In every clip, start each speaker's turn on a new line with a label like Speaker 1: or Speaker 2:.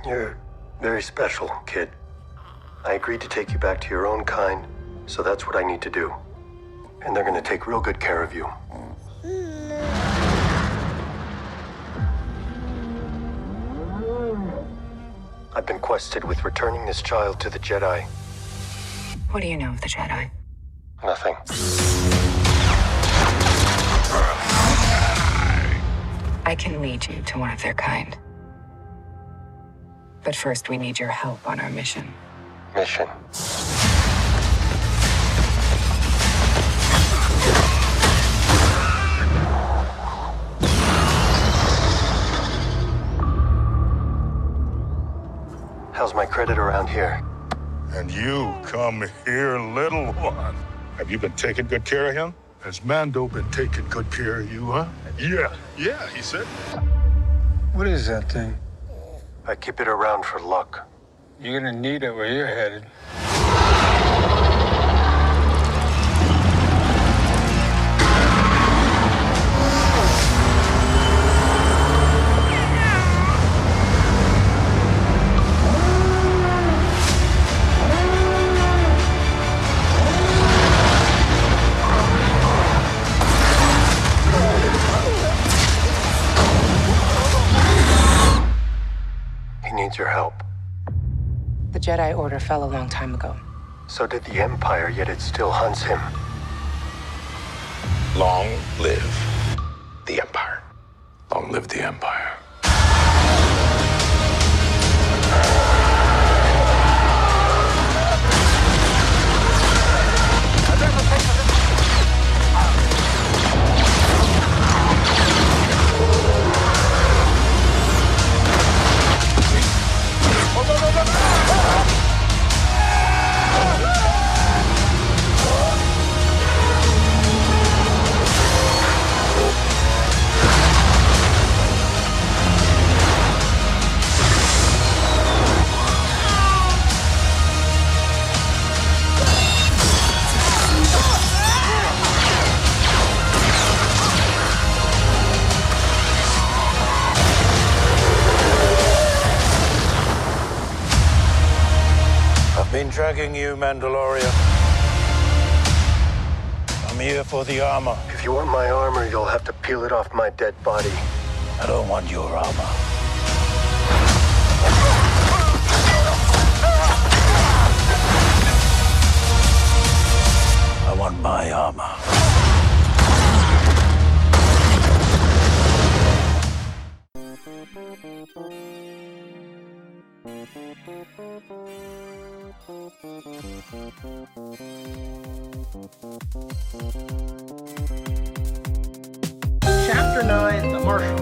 Speaker 1: You're very special, kid. I agreed to take you back to your own kind, so that's what I need to do. And they're gonna take real good care of you. I've been quested with returning this child to the Jedi.
Speaker 2: What do you know of the Jedi?
Speaker 1: Nothing.
Speaker 2: I can lead you to one of their kind. But first, we need your help on our mission.
Speaker 1: Mission. How's my credit around here?
Speaker 3: And you come here, little one. Have you been taking good care of him? Has Mando been taking good care of you, huh? Yeah, he said.
Speaker 4: What is that thing?
Speaker 1: I keep it around for luck.
Speaker 4: You're gonna need it where you're headed.
Speaker 1: He needs your help.
Speaker 2: The Jedi Order fell a long time ago.
Speaker 1: So did the Empire, yet it still hunts him.
Speaker 3: Long live the Empire. Long live the Empire.
Speaker 5: Been tracking you, Mandalorian. I'm here for the armor.
Speaker 1: If you want my armor, you'll have to peel it off my dead body.
Speaker 5: I don't want your armor. I want my armor.
Speaker 6: Chapter 9, The Marshal,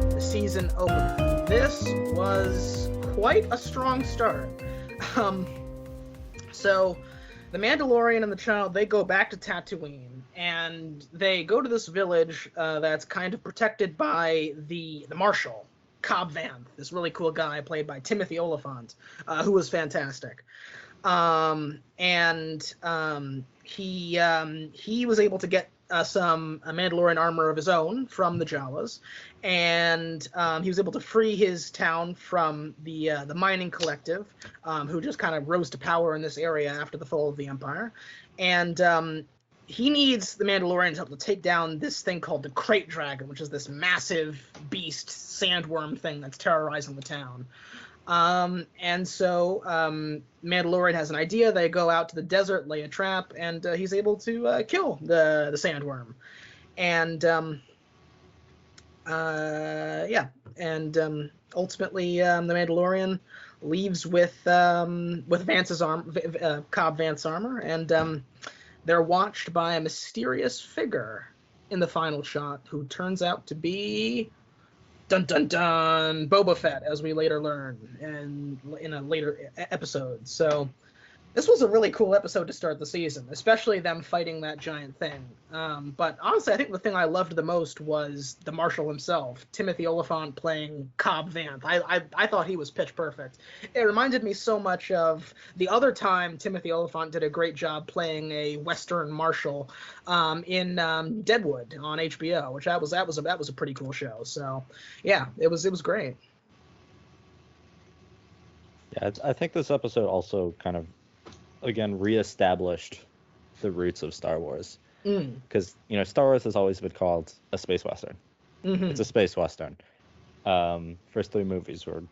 Speaker 6: the season opener. This was quite a strong start. So, the Mandalorian and the child, they go back to Tatooine, and they go to this village that's kind of protected by the Marshal, Cobb Vanth, this really cool guy played by Timothy Oliphant, who was fantastic. He was able to get some Mandalorian armor of his own from the Jawas, and he was able to free his town from the mining collective, who just kind of rose to power in this area after the fall of the Empire. And he needs the Mandalorians help to take down this thing called the Crate Dragon, which is this massive beast sandworm thing that's terrorizing the town. And so Mandalorian has an idea. They go out to the desert, lay a trap, and he's able to kill the sandworm. And ultimately the Mandalorian leaves with Vance's Cobb Vance's armor, and they're watched by a mysterious figure in the final shot who turns out to be dun dun dun Boba Fett, as we later learn in a later episode. So this was a really cool episode to start the season, especially them fighting that giant thing. But honestly, I think the thing I loved the most was the Marshal himself, Timothy Oliphant playing Cobb Vanth. I thought he was pitch perfect. It reminded me so much of the other time Timothy Oliphant did a great job playing a Western Marshal in Deadwood on HBO, which that was a pretty cool show. So yeah, it was great.
Speaker 7: Yeah, I think this episode also kind of, again, reestablished the roots of Star Wars. Because, Star Wars has always been called a space western.
Speaker 6: Mm-hmm.
Speaker 7: It's a space western. First 3 movies were,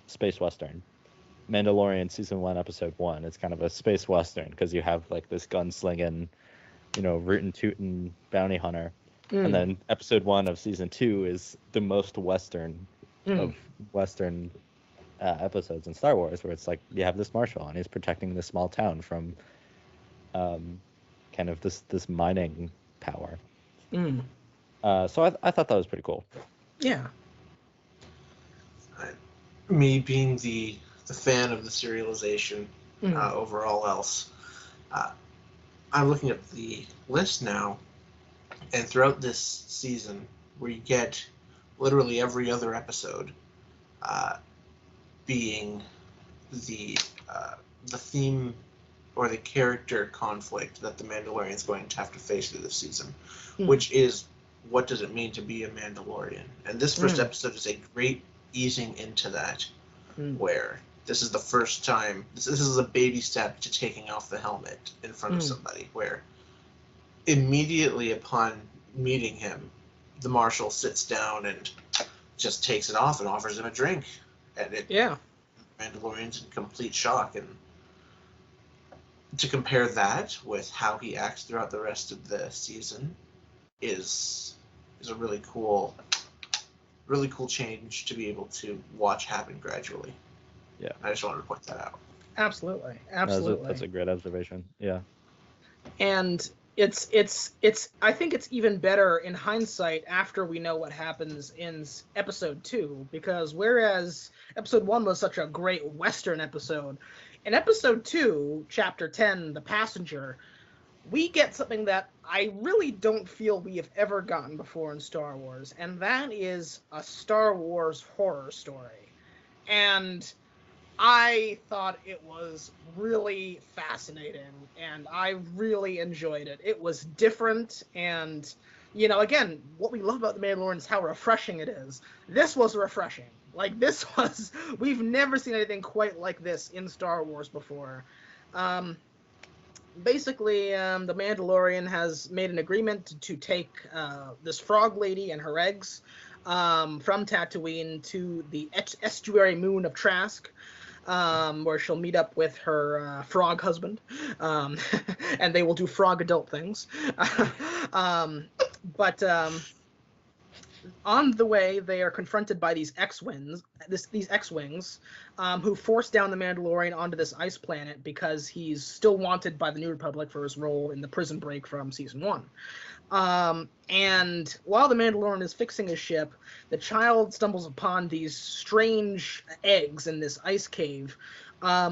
Speaker 7: space western. Mandalorian season 1, episode 1, it's kind of a space western because you have like this gunslinging, rootin' tootin' bounty hunter. And then episode 1 of season 2 is the most western of western episodes in Star Wars, where it's like you have this marshal and he's protecting this small town from kind of this mining power. So I thought that was pretty cool.
Speaker 6: Yeah.
Speaker 8: Me being the fan of the serialization over all else, I'm looking at the list now, and throughout this season, where you get literally every other episode being the theme or the character conflict that the Mandalorian is going to have to face through this season, which is, what does it mean to be a Mandalorian? And this first episode is a great easing into that, where this is the first time, this is a baby step to taking off the helmet in front of somebody, where immediately upon meeting him, the marshal sits down and just takes it off and offers him a drink. And Mandalorian's in complete shock. And to compare that with how he acts throughout the rest of the season is a really cool change to be able to watch happen gradually.
Speaker 7: Yeah,
Speaker 8: I just wanted to point that out.
Speaker 6: Absolutely.
Speaker 7: That's a great observation. Yeah.
Speaker 6: And it's I think it's even better in hindsight after we know what happens in episode 2, because whereas episode 1 was such a great Western episode, in episode 2, chapter 10, The Passenger, we get something that I really don't feel we have ever gotten before in Star Wars, and that is a Star Wars horror story. And I thought it was really fascinating, and I really enjoyed it. It was different, and, again, what we love about The Mandalorian is how refreshing it is. This was refreshing. Like, we've never seen anything quite like this in Star Wars before. Basically, the Mandalorian has made an agreement to take this frog lady and her eggs from Tatooine to the estuary moon of Trask, where she'll meet up with her frog husband, and they will do frog adult things. But on the way, they are confronted by these X-Wings, who force down the Mandalorian onto this ice planet because he's still wanted by the New Republic for his role in the prison break from Season 1. And while the Mandalorian is fixing his ship, the child stumbles upon these strange eggs in this ice cave,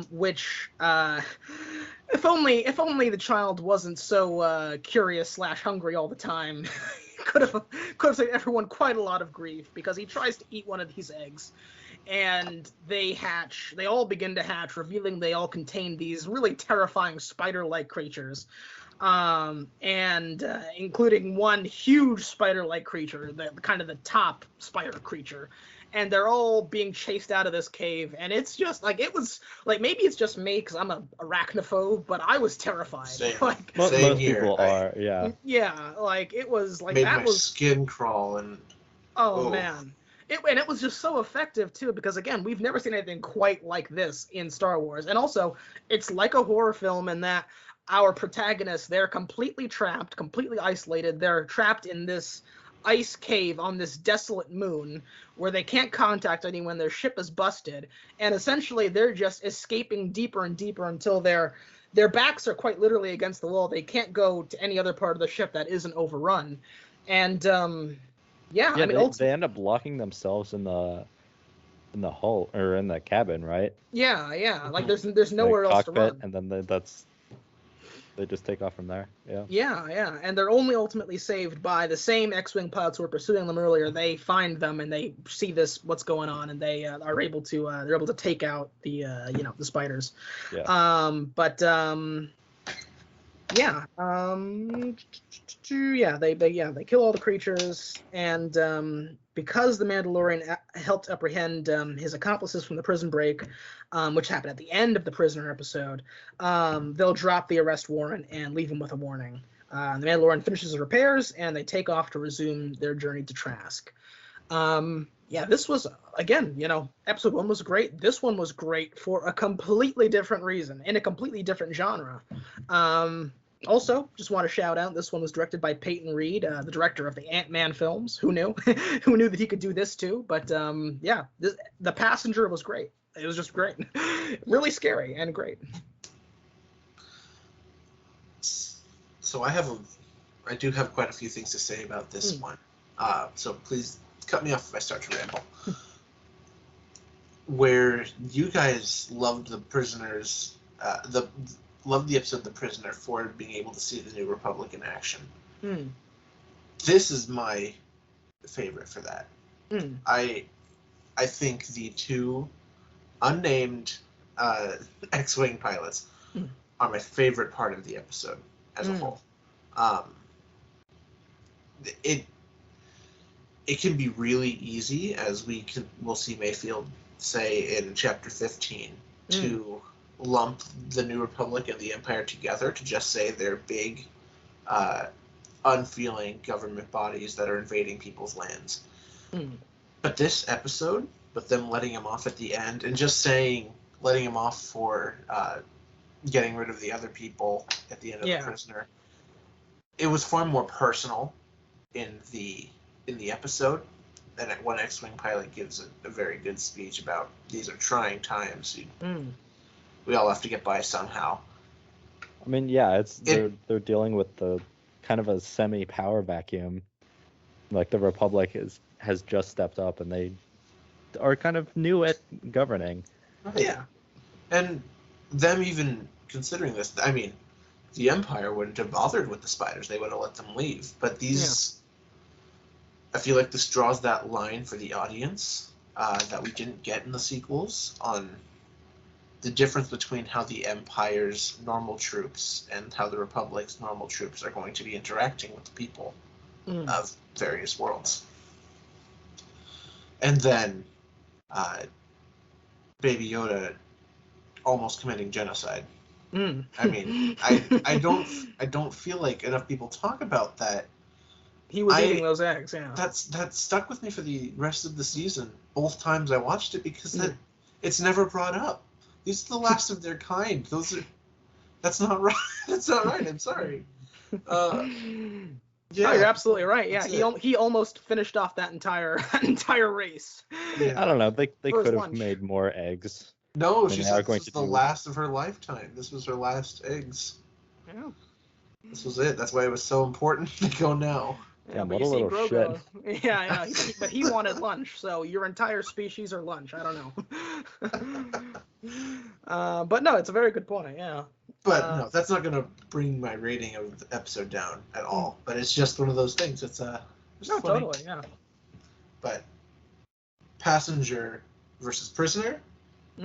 Speaker 6: which, if only the child wasn't so curious / hungry all the time, could have saved everyone quite a lot of grief, because he tries to eat one of these eggs, and they all begin to hatch, revealing they all contain these really terrifying spider-like creatures, and including one huge spider-like creature, the top spider creature, and they're all being chased out of this cave, and it's just like, it was like, maybe it's just me because I'm a arachnophobe, but I was terrified.
Speaker 8: Same.
Speaker 6: Like,
Speaker 7: Most
Speaker 8: here.
Speaker 7: people are, yeah.
Speaker 6: Yeah, like, it was like,
Speaker 8: Made
Speaker 6: that
Speaker 8: my
Speaker 6: was
Speaker 8: skin crawl, and
Speaker 6: oh man. It was just so effective too, because again, we've never seen anything quite like this in Star Wars. And also, it's like a horror film in that our protagonists, they're completely trapped, completely isolated. They're trapped in this ice cave on this desolate moon where they can't contact anyone. Their ship is busted, and essentially they're just escaping deeper and deeper until their backs are quite literally against the wall. They can't go to any other part of the ship that isn't overrun. And I mean,
Speaker 7: they end up locking themselves in the hull, or in the cabin, right?
Speaker 6: Yeah. Like there's nowhere else to run.
Speaker 7: And then they just take off from there.
Speaker 6: Yeah. And they're only ultimately saved by the same X-Wing pilots who were pursuing them earlier. They find them and they see what's going on, and they are able to take out the the spiders.
Speaker 7: Yeah.
Speaker 6: yeah, they kill all the creatures, and because the Mandalorian helped apprehend his accomplices from the prison break, which happened at the end of the Prisoner episode, they'll drop the arrest warrant and leave him with a warning. The Mandalorian finishes his repairs, and they take off to resume their journey to Trask. This was, again, episode 1 was great. This one was great for a completely different reason, in a completely different genre. Also, just want to shout out, this one was directed by Peyton Reed, the director of the Ant-Man films. Who knew? Who knew that he could do this too? But The Passenger was great. It was just great. Really scary and great.
Speaker 8: So I do have quite a few things to say about this one. So please cut me off if I start to ramble. Where you guys loved the prisoners, loved the episode The Prisoner for being able to see the New Republic in action. This is my favorite for that. I think the two unnamed X-Wing pilots are my favorite part of the episode as a whole. It can be really easy, as we'll see Mayfield say in Chapter 15, to lump the New Republic and the Empire together, to just say they're big, unfeeling government bodies that are invading people's lands. But this episode, with them letting him off at the end, and just letting him off for getting rid of the other people at the end of The Prisoner, it was far more personal in the episode. And one X-Wing pilot gives a very good speech about these are trying times. We all have to get by somehow.
Speaker 7: I mean, yeah, they're dealing with the kind of a semi-power vacuum. Like, the Republic has just stepped up, and they are kind of new at governing.
Speaker 8: Right. Yeah. And them even considering this, I mean, the Empire wouldn't have bothered with the spiders. They would have let them leave. But these... I feel like this draws that line for the audience that we didn't get in the sequels, on the difference between how the Empire's normal troops and how the Republic's normal troops are going to be interacting with the people of various worlds. And then Baby Yoda almost committing genocide. I mean, I don't feel like enough people talk about that.
Speaker 6: He was eating those eggs, yeah.
Speaker 8: That stuck with me for the rest of the season, both times I watched it, because it's never brought up. These are the last of their kind. That's not right. That's not right. I'm sorry.
Speaker 6: No, you're absolutely right. Yeah, he almost finished off that entire race.
Speaker 7: Yeah. I don't know. They could have made more eggs.
Speaker 8: No, she said this was the last of her lifetime. This was her last eggs. Yeah. This was it. That's why it was so important to go now.
Speaker 7: Yeah, what a little shit.
Speaker 6: Yeah, but he wanted lunch, so your entire species are lunch. I don't know. But no, it's a very good point, yeah.
Speaker 8: But no, that's not going to bring my rating of the episode down at all. But it's just one of those things. It's no, funny.
Speaker 6: Totally, yeah.
Speaker 8: But Passenger versus Prisoner,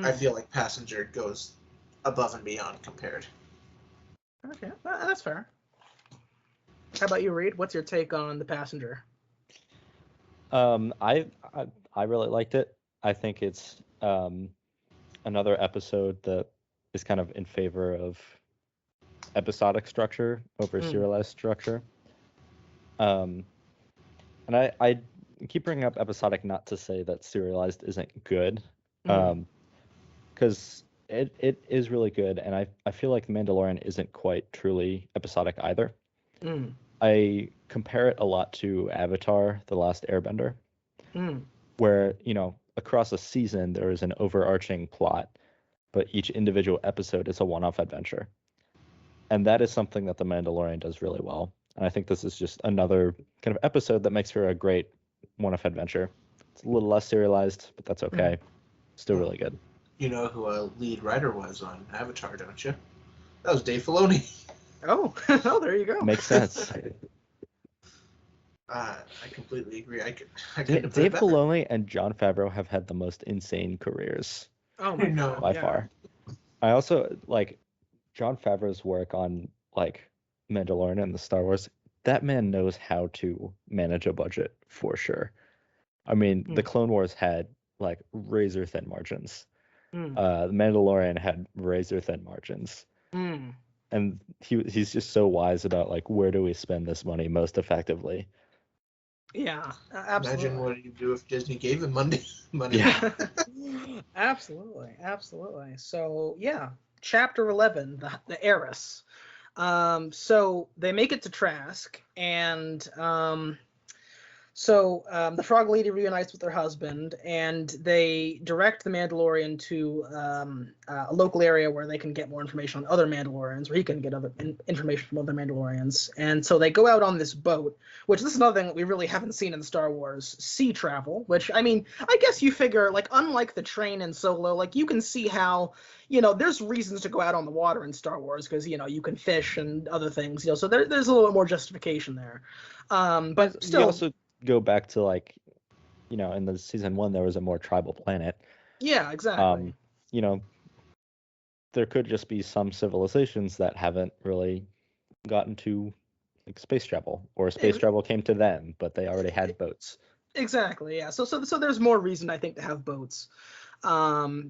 Speaker 8: I feel like Passenger goes above and beyond compared.
Speaker 6: Okay, that's fair. How about you, Reid? What's your take on The Passenger?
Speaker 7: I really liked it. I think it's another episode that is kind of in favor of episodic structure over serialized structure. And I keep bringing up episodic not to say that serialized isn't good, because it is really good, and I feel like The Mandalorian isn't quite truly episodic either. I compare it a lot to Avatar: The Last Airbender, where, across a season there is an overarching plot, but each individual episode is a one-off adventure. And that is something that The Mandalorian does really well. And I think this is just another kind of episode that makes for a great one-off adventure. It's a little less serialized, but that's okay. Still really good.
Speaker 8: You know who a lead writer was on Avatar, don't you? That was Dave Filoni.
Speaker 6: Oh, there you go.
Speaker 7: Makes sense.
Speaker 8: I completely agree.
Speaker 7: Dave Filoni and Jon Favreau have had the most insane careers.
Speaker 6: Oh my God,
Speaker 7: by far. I also like Jon Favreau's work on like Mandalorian and the Star Wars, that man knows how to manage a budget for sure. I mean, the Clone Wars had like razor thin margins. The Mandalorian had razor thin margins. And he's just so wise about like, where do we spend this money most effectively?
Speaker 6: Yeah, absolutely.
Speaker 8: Imagine what he'd do if Disney gave him money.
Speaker 7: Yeah.
Speaker 6: Absolutely. So yeah, Chapter 11, the Heiress. So they make it to Trask, and the Frog Lady reunites with her husband, and they direct the Mandalorian to a local area where they can get more information on other Mandalorians, where he can get other information from other Mandalorians. And so they go out on this boat, which this is another thing that we really haven't seen in Star Wars, sea travel, which, I mean, I guess you figure, like, unlike the train in Solo, like, you can see how, you know, there's reasons to go out on the water in Star Wars because, you know, you can fish and other things, you know, so there's a little bit more justification there. But still...
Speaker 7: You also go back to, like, you know, in the season 1 there was a more tribal planet.
Speaker 6: Yeah, exactly.
Speaker 7: You know, there could just be some civilizations that haven't really gotten to like space travel, or space travel came to them, but they already had boats.
Speaker 6: Exactly, yeah. So there's more reason, I think, to have boats. The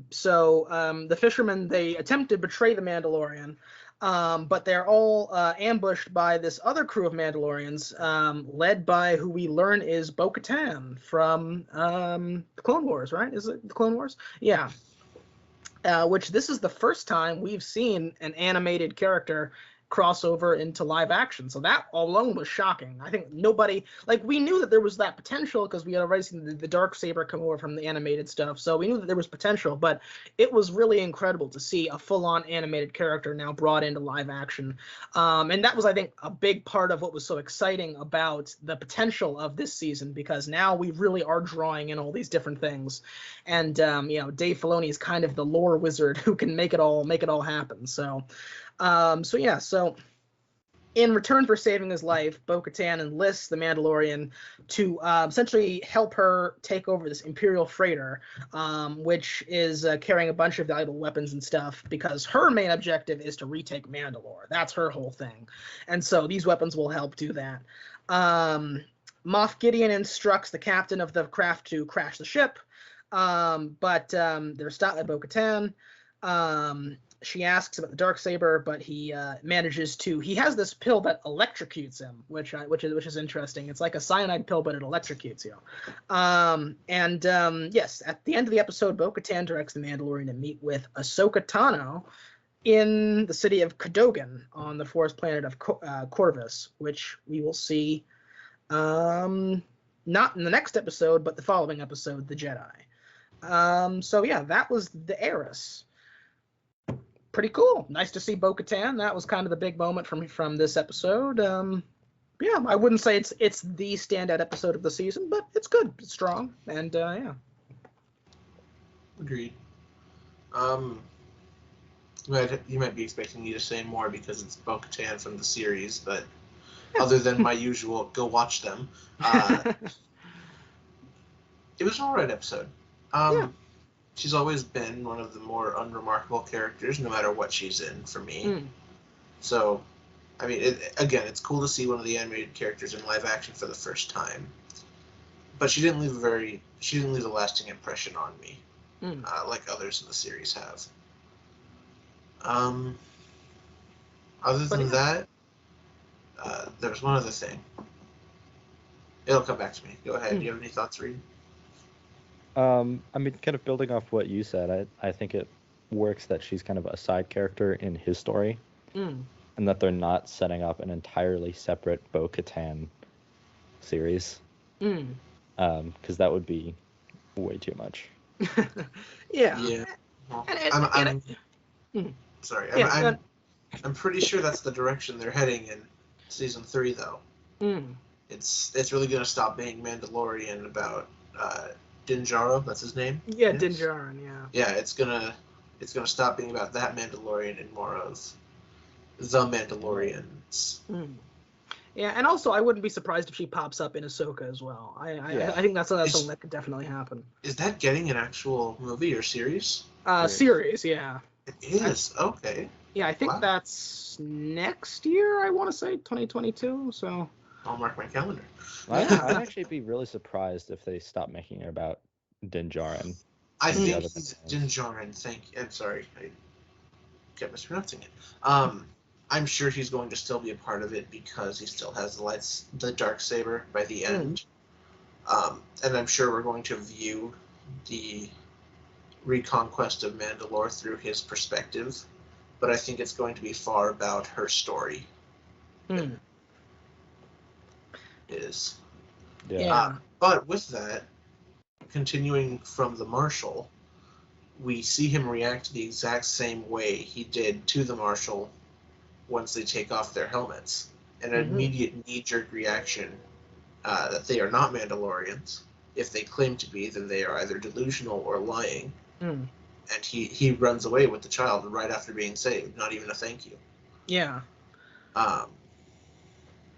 Speaker 6: fishermen, they attempt to betray the Mandalorian, but they're all ambushed by this other crew of Mandalorians, led by who we learn is Bo-Katan from the Clone Wars, right? Is it the Clone Wars? Yeah. Which this is the first time we've seen an animated character crossover into live action. So that alone was shocking. I think nobody, like, we knew that there was that potential because we had already seen the Darksaber come over from the animated stuff. So we knew that there was potential, but it was really incredible to see a full-on animated character now brought into live action. And that was, I think, a big part of what was so exciting about the potential of this season, because now we really are drawing in all these different things. And, you know, Dave Filoni is kind of the lore wizard who can make it all happen. So in return for saving his life, Bo-Katan enlists the Mandalorian to essentially help her take over this Imperial freighter, which is carrying a bunch of valuable weapons and stuff, because her main objective is to retake Mandalore. That's her whole thing. And so these weapons will help do that. Moff Gideon instructs the captain of the craft to crash the ship, but they're stopped by Bo-Katan. She asks about the Darksaber, but he manages to. He has this pill that electrocutes him, which is interesting. It's like a cyanide pill, but it electrocutes you. Yes, at the end of the episode, Bo-Katan directs the Mandalorian to meet with Ahsoka Tano in the city of Cadogan on the forest planet of Corvus, which we will see not in the next episode, but the following episode, The Jedi. So yeah, that was the Heiress. Pretty cool. Nice to see Bo-Katan. That was kind of the big moment from this episode. Yeah, I wouldn't say it's the standout episode of the season, but it's good. It's strong, and yeah.
Speaker 8: Agreed. You might be expecting me to say more because it's Bo-Katan from the series, but other than my usual, go watch them. It was an alright episode. Yeah. She's always been one of the more unremarkable characters, no matter what she's in, for me. So, I mean, it's cool to see one of the animated characters in live action for the first time. But she didn't leave a lasting impression on me, like others in the series have. Other than that, there was one other thing. It'll come back to me. Go ahead. Do you have any thoughts, Reid?
Speaker 7: I mean, kind of building off what you said, I think it works that she's kind of a side character in his story, and that they're not setting up an entirely separate Bo-Katan series, because that would be way too much.
Speaker 6: Yeah.
Speaker 8: Well,
Speaker 6: sorry.
Speaker 8: I'm pretty sure that's the direction they're heading in season 3, though. It's really gonna stop being Mandalorian about Din Djarin, that's his name?
Speaker 6: Yeah, yes. Din Djarin, yeah.
Speaker 8: Yeah, it's gonna stop being about that Mandalorian and more of the Mandalorians.
Speaker 6: Yeah, and also I wouldn't be surprised if she pops up in Ahsoka as well. I think that's something that could definitely happen.
Speaker 8: Is that getting an actual movie or series?
Speaker 6: Series, yeah.
Speaker 8: It is, okay.
Speaker 6: Yeah, I think
Speaker 8: Wow.
Speaker 6: that's next year, I want to say, 2022, so...
Speaker 8: I'll mark my calendar.
Speaker 7: I'd
Speaker 6: Yeah.
Speaker 7: actually be really surprised if they stopped making it about Din Djarin.
Speaker 8: I
Speaker 7: and the
Speaker 8: think
Speaker 7: other
Speaker 8: he's
Speaker 7: Mandalorians.
Speaker 8: Din Djarin. I'm sorry, I kept mispronouncing it. I'm sure he's going to still be a part of it because he still has the dark saber by the end. And I'm sure we're going to view the reconquest of Mandalore through his perspective, but I think it's going to be far about her story. Is.
Speaker 6: Yeah.
Speaker 8: But with that, continuing from the Marshal, we see him react the exact same way he did to the Marshal once they take off their helmets. An immediate knee-jerk reaction that they are not Mandalorians. If they claim to be, then they are either delusional or lying. And he runs away with the child right after being saved, not even a thank you.
Speaker 6: Yeah.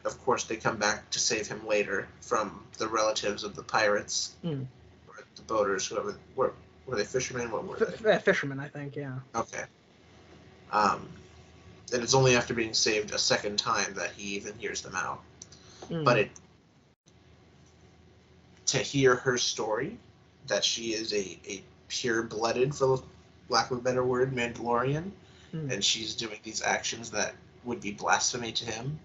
Speaker 8: Of course, they come back to save him later from the relatives of the pirates, or the boaters, whoever. Were they fishermen? What were they?
Speaker 6: Fishermen, I think, yeah.
Speaker 8: Okay. And it's only after being saved a second time that he even hears them out. But to hear her story, that she is a pure-blooded, for lack of a better word, Mandalorian, and she's doing these actions that would be blasphemy to him,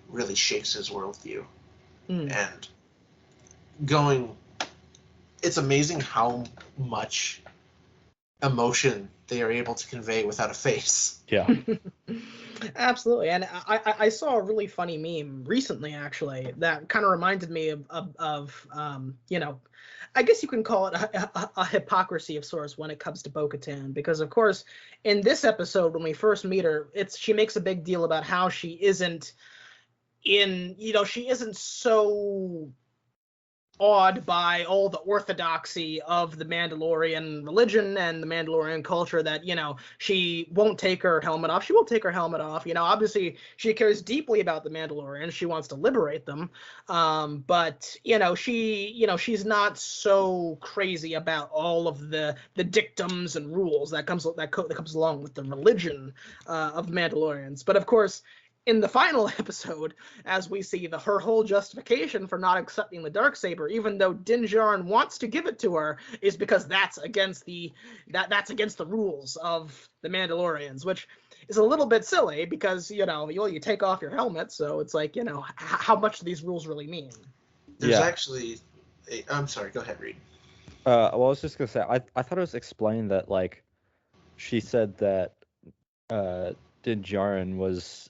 Speaker 8: really shakes his worldview. And it's amazing how much emotion they are able to convey without a face.
Speaker 7: Yeah.
Speaker 6: Absolutely. And I saw a really funny meme recently, actually, that kind of reminded me of I guess you can call it a hypocrisy of sorts when it comes to Bo-Katan, because of course in this episode when we first meet her, she makes a big deal about how she isn't so awed by all the orthodoxy of the Mandalorian religion and the Mandalorian culture that, she won't take her helmet off. She will take her helmet off. Obviously she cares deeply about the Mandalorians. She wants to liberate them. But she's not so crazy about all of the dictums and rules that comes along with the religion of Mandalorians. But of course, in the final episode, as we see her whole justification for not accepting the Darksaber, even though Din Djarin wants to give it to her, is because that's against the rules of the Mandalorians, which is a little bit silly because you take off your helmet, so it's like how much do these rules really mean?
Speaker 8: There's actually, I'm sorry. Go ahead, Reid.
Speaker 7: Well, I was just gonna say I thought it was explained that she said that Din Djarin was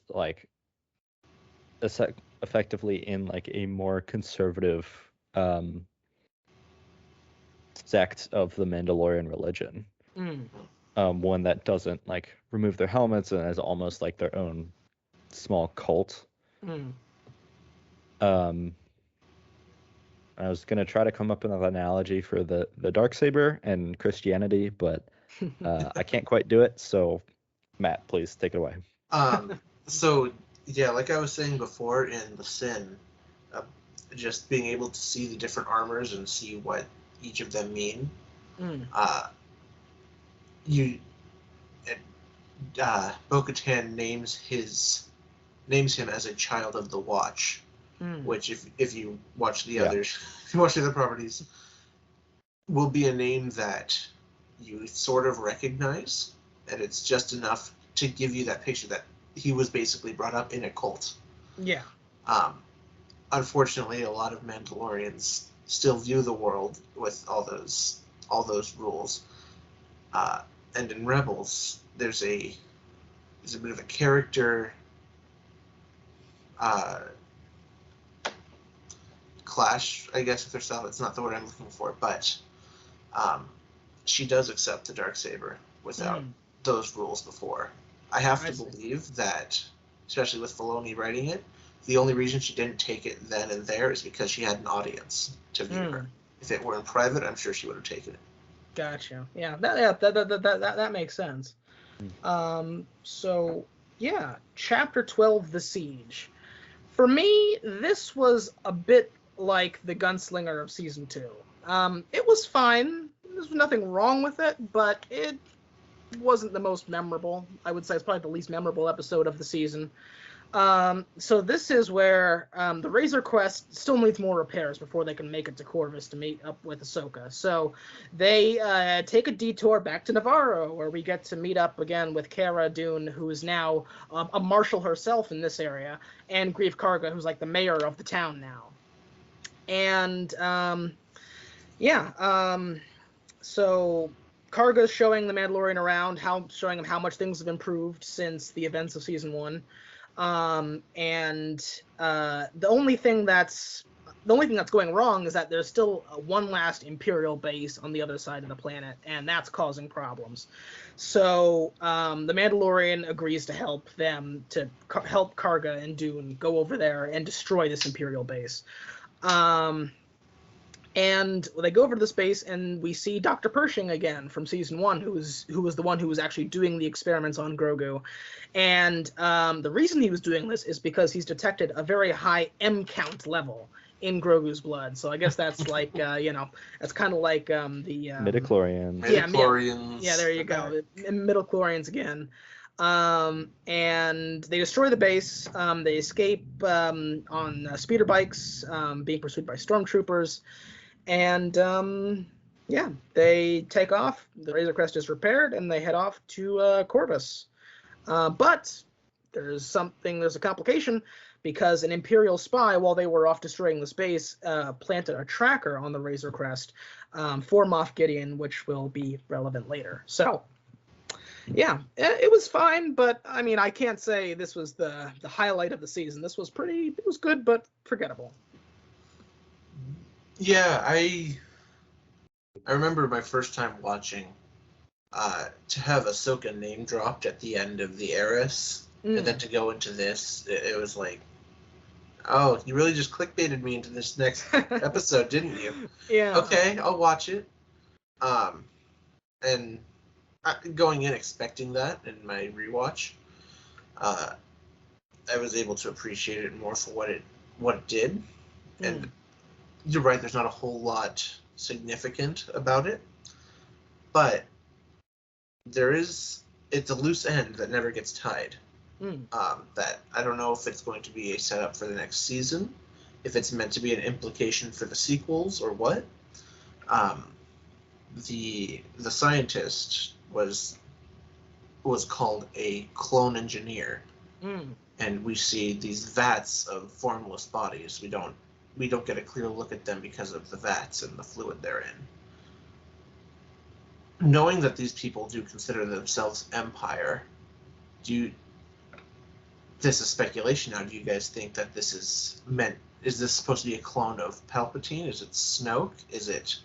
Speaker 7: effectively in a more conservative sect of the Mandalorian religion, one that doesn't remove their helmets and is almost like their own small cult. I was gonna try to come up with an analogy for the Darksaber and Christianity, but I can't quite do it. So Matt, please take it away.
Speaker 8: So, yeah, like I was saying before in The Sin, just being able to see the different armors and see what each of them mean. Bo-Katan names him as a child of the Watch, which if you watch the others, if you watch the other properties, will be a name that you sort of recognize, and it's just enough to give you that picture that he was basically brought up in a cult.
Speaker 6: Yeah.
Speaker 8: Unfortunately, a lot of Mandalorians still view the world with all those rules. And in Rebels, there's a bit of a character clash, I guess, with herself. It's not the word I'm looking for, but she does accept the Darksaber without those rules before. I have to believe that, especially with Filoni writing it, the only reason she didn't take it then and there is because she had an audience to view her. If it were in private, I'm sure she would have taken it.
Speaker 6: Gotcha. Yeah, that makes sense. So, yeah, Chapter 12, The Siege. For me, this was a bit like The Gunslinger of Season 2. It was fine. There's nothing wrong with it, but it wasn't the most memorable. I would say it's probably the least memorable episode of the season. So this is where the Razor Crest still needs more repairs before they can make it to Corvus to meet up with Ahsoka. So they take a detour back to Navarro, where we get to meet up again with Cara Dune, who is now a marshal herself in this area, and Greef Karga, who's like the mayor of the town now. And so Karga's showing the Mandalorian around, showing him how much things have improved since the events of season 1. The only thing that's going wrong is that there's still one last Imperial base on the other side of the planet, and that's causing problems. So the Mandalorian agrees to help them, to help Karga and Dune go over there and destroy this Imperial base. And they go over to the space, and we see Dr. Pershing again from season 1, who was the one who was actually doing the experiments on Grogu. And the reason he was doing this is because he's detected a very high M count level in Grogu's blood. So I guess that's like, that's kind of like the
Speaker 7: midichlorians.
Speaker 8: Midichlorians.
Speaker 6: Yeah, there you go. The midichlorians again. And they destroy the base. They escape on speeder bikes, being pursued by stormtroopers. And they take off. The Razor Crest is repaired, and they head off to Corvus. But there's a complication, because an Imperial spy, while they were off destroying the space, planted a tracker on the Razor Crest for Moff Gideon, which will be relevant later. So, yeah, it was fine, but I mean, I can't say this was the highlight of the season. This was it was good, but forgettable.
Speaker 8: Yeah, I remember my first time watching, to have Ahsoka name dropped at the end of the Heiress, and then to go into this, it was like, oh, you really just clickbaited me into this next episode, didn't you?
Speaker 6: Yeah.
Speaker 8: Okay, I'll watch it. And going in expecting that in my rewatch, I was able to appreciate it more for what it did. And you're right, there's not a whole lot significant about it, but it's a loose end that never gets tied. That I don't know if it's going to be a setup for the next season, if it's meant to be an implication for the sequels or what. The scientist was called a clone engineer, and we see these vats of formless bodies. We don't get a clear look at them because of the vats and the fluid they're in. Knowing that these people do consider themselves Empire, this is speculation now, do you guys think that this is this supposed to be a clone of Palpatine? Is it Snoke? Is it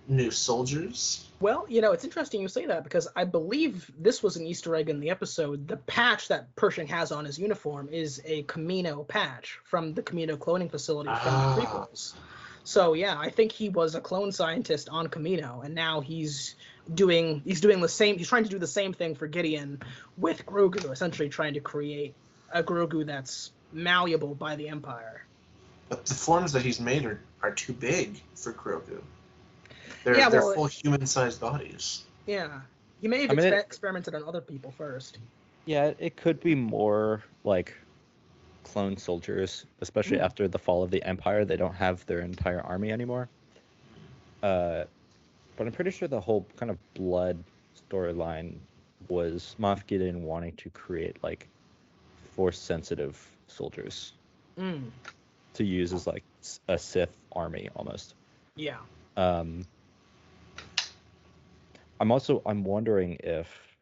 Speaker 8: new soldiers?
Speaker 6: Well, it's interesting you say that, because I believe this was an Easter egg in the episode. The patch that Pershing has on his uniform is a Kamino patch from the Kamino cloning facility from the prequels. So yeah, I think he was a clone scientist on Kamino, and now he's doing the same. He's trying to do the same thing for Gideon with Grogu, essentially trying to create a Grogu that's malleable by the Empire.
Speaker 8: But the forms that he's made are too big for Grogu. They're full human-sized bodies.
Speaker 6: Yeah. He may have experimented on other people first.
Speaker 7: Yeah, it could be more like clone soldiers, especially after the fall of the Empire. They don't have their entire army anymore. But I'm pretty sure the whole kind of blood storyline was Moff Gideon wanting to create like Force-sensitive soldiers to use as like a Sith army almost.
Speaker 6: Yeah.
Speaker 7: I'm wondering if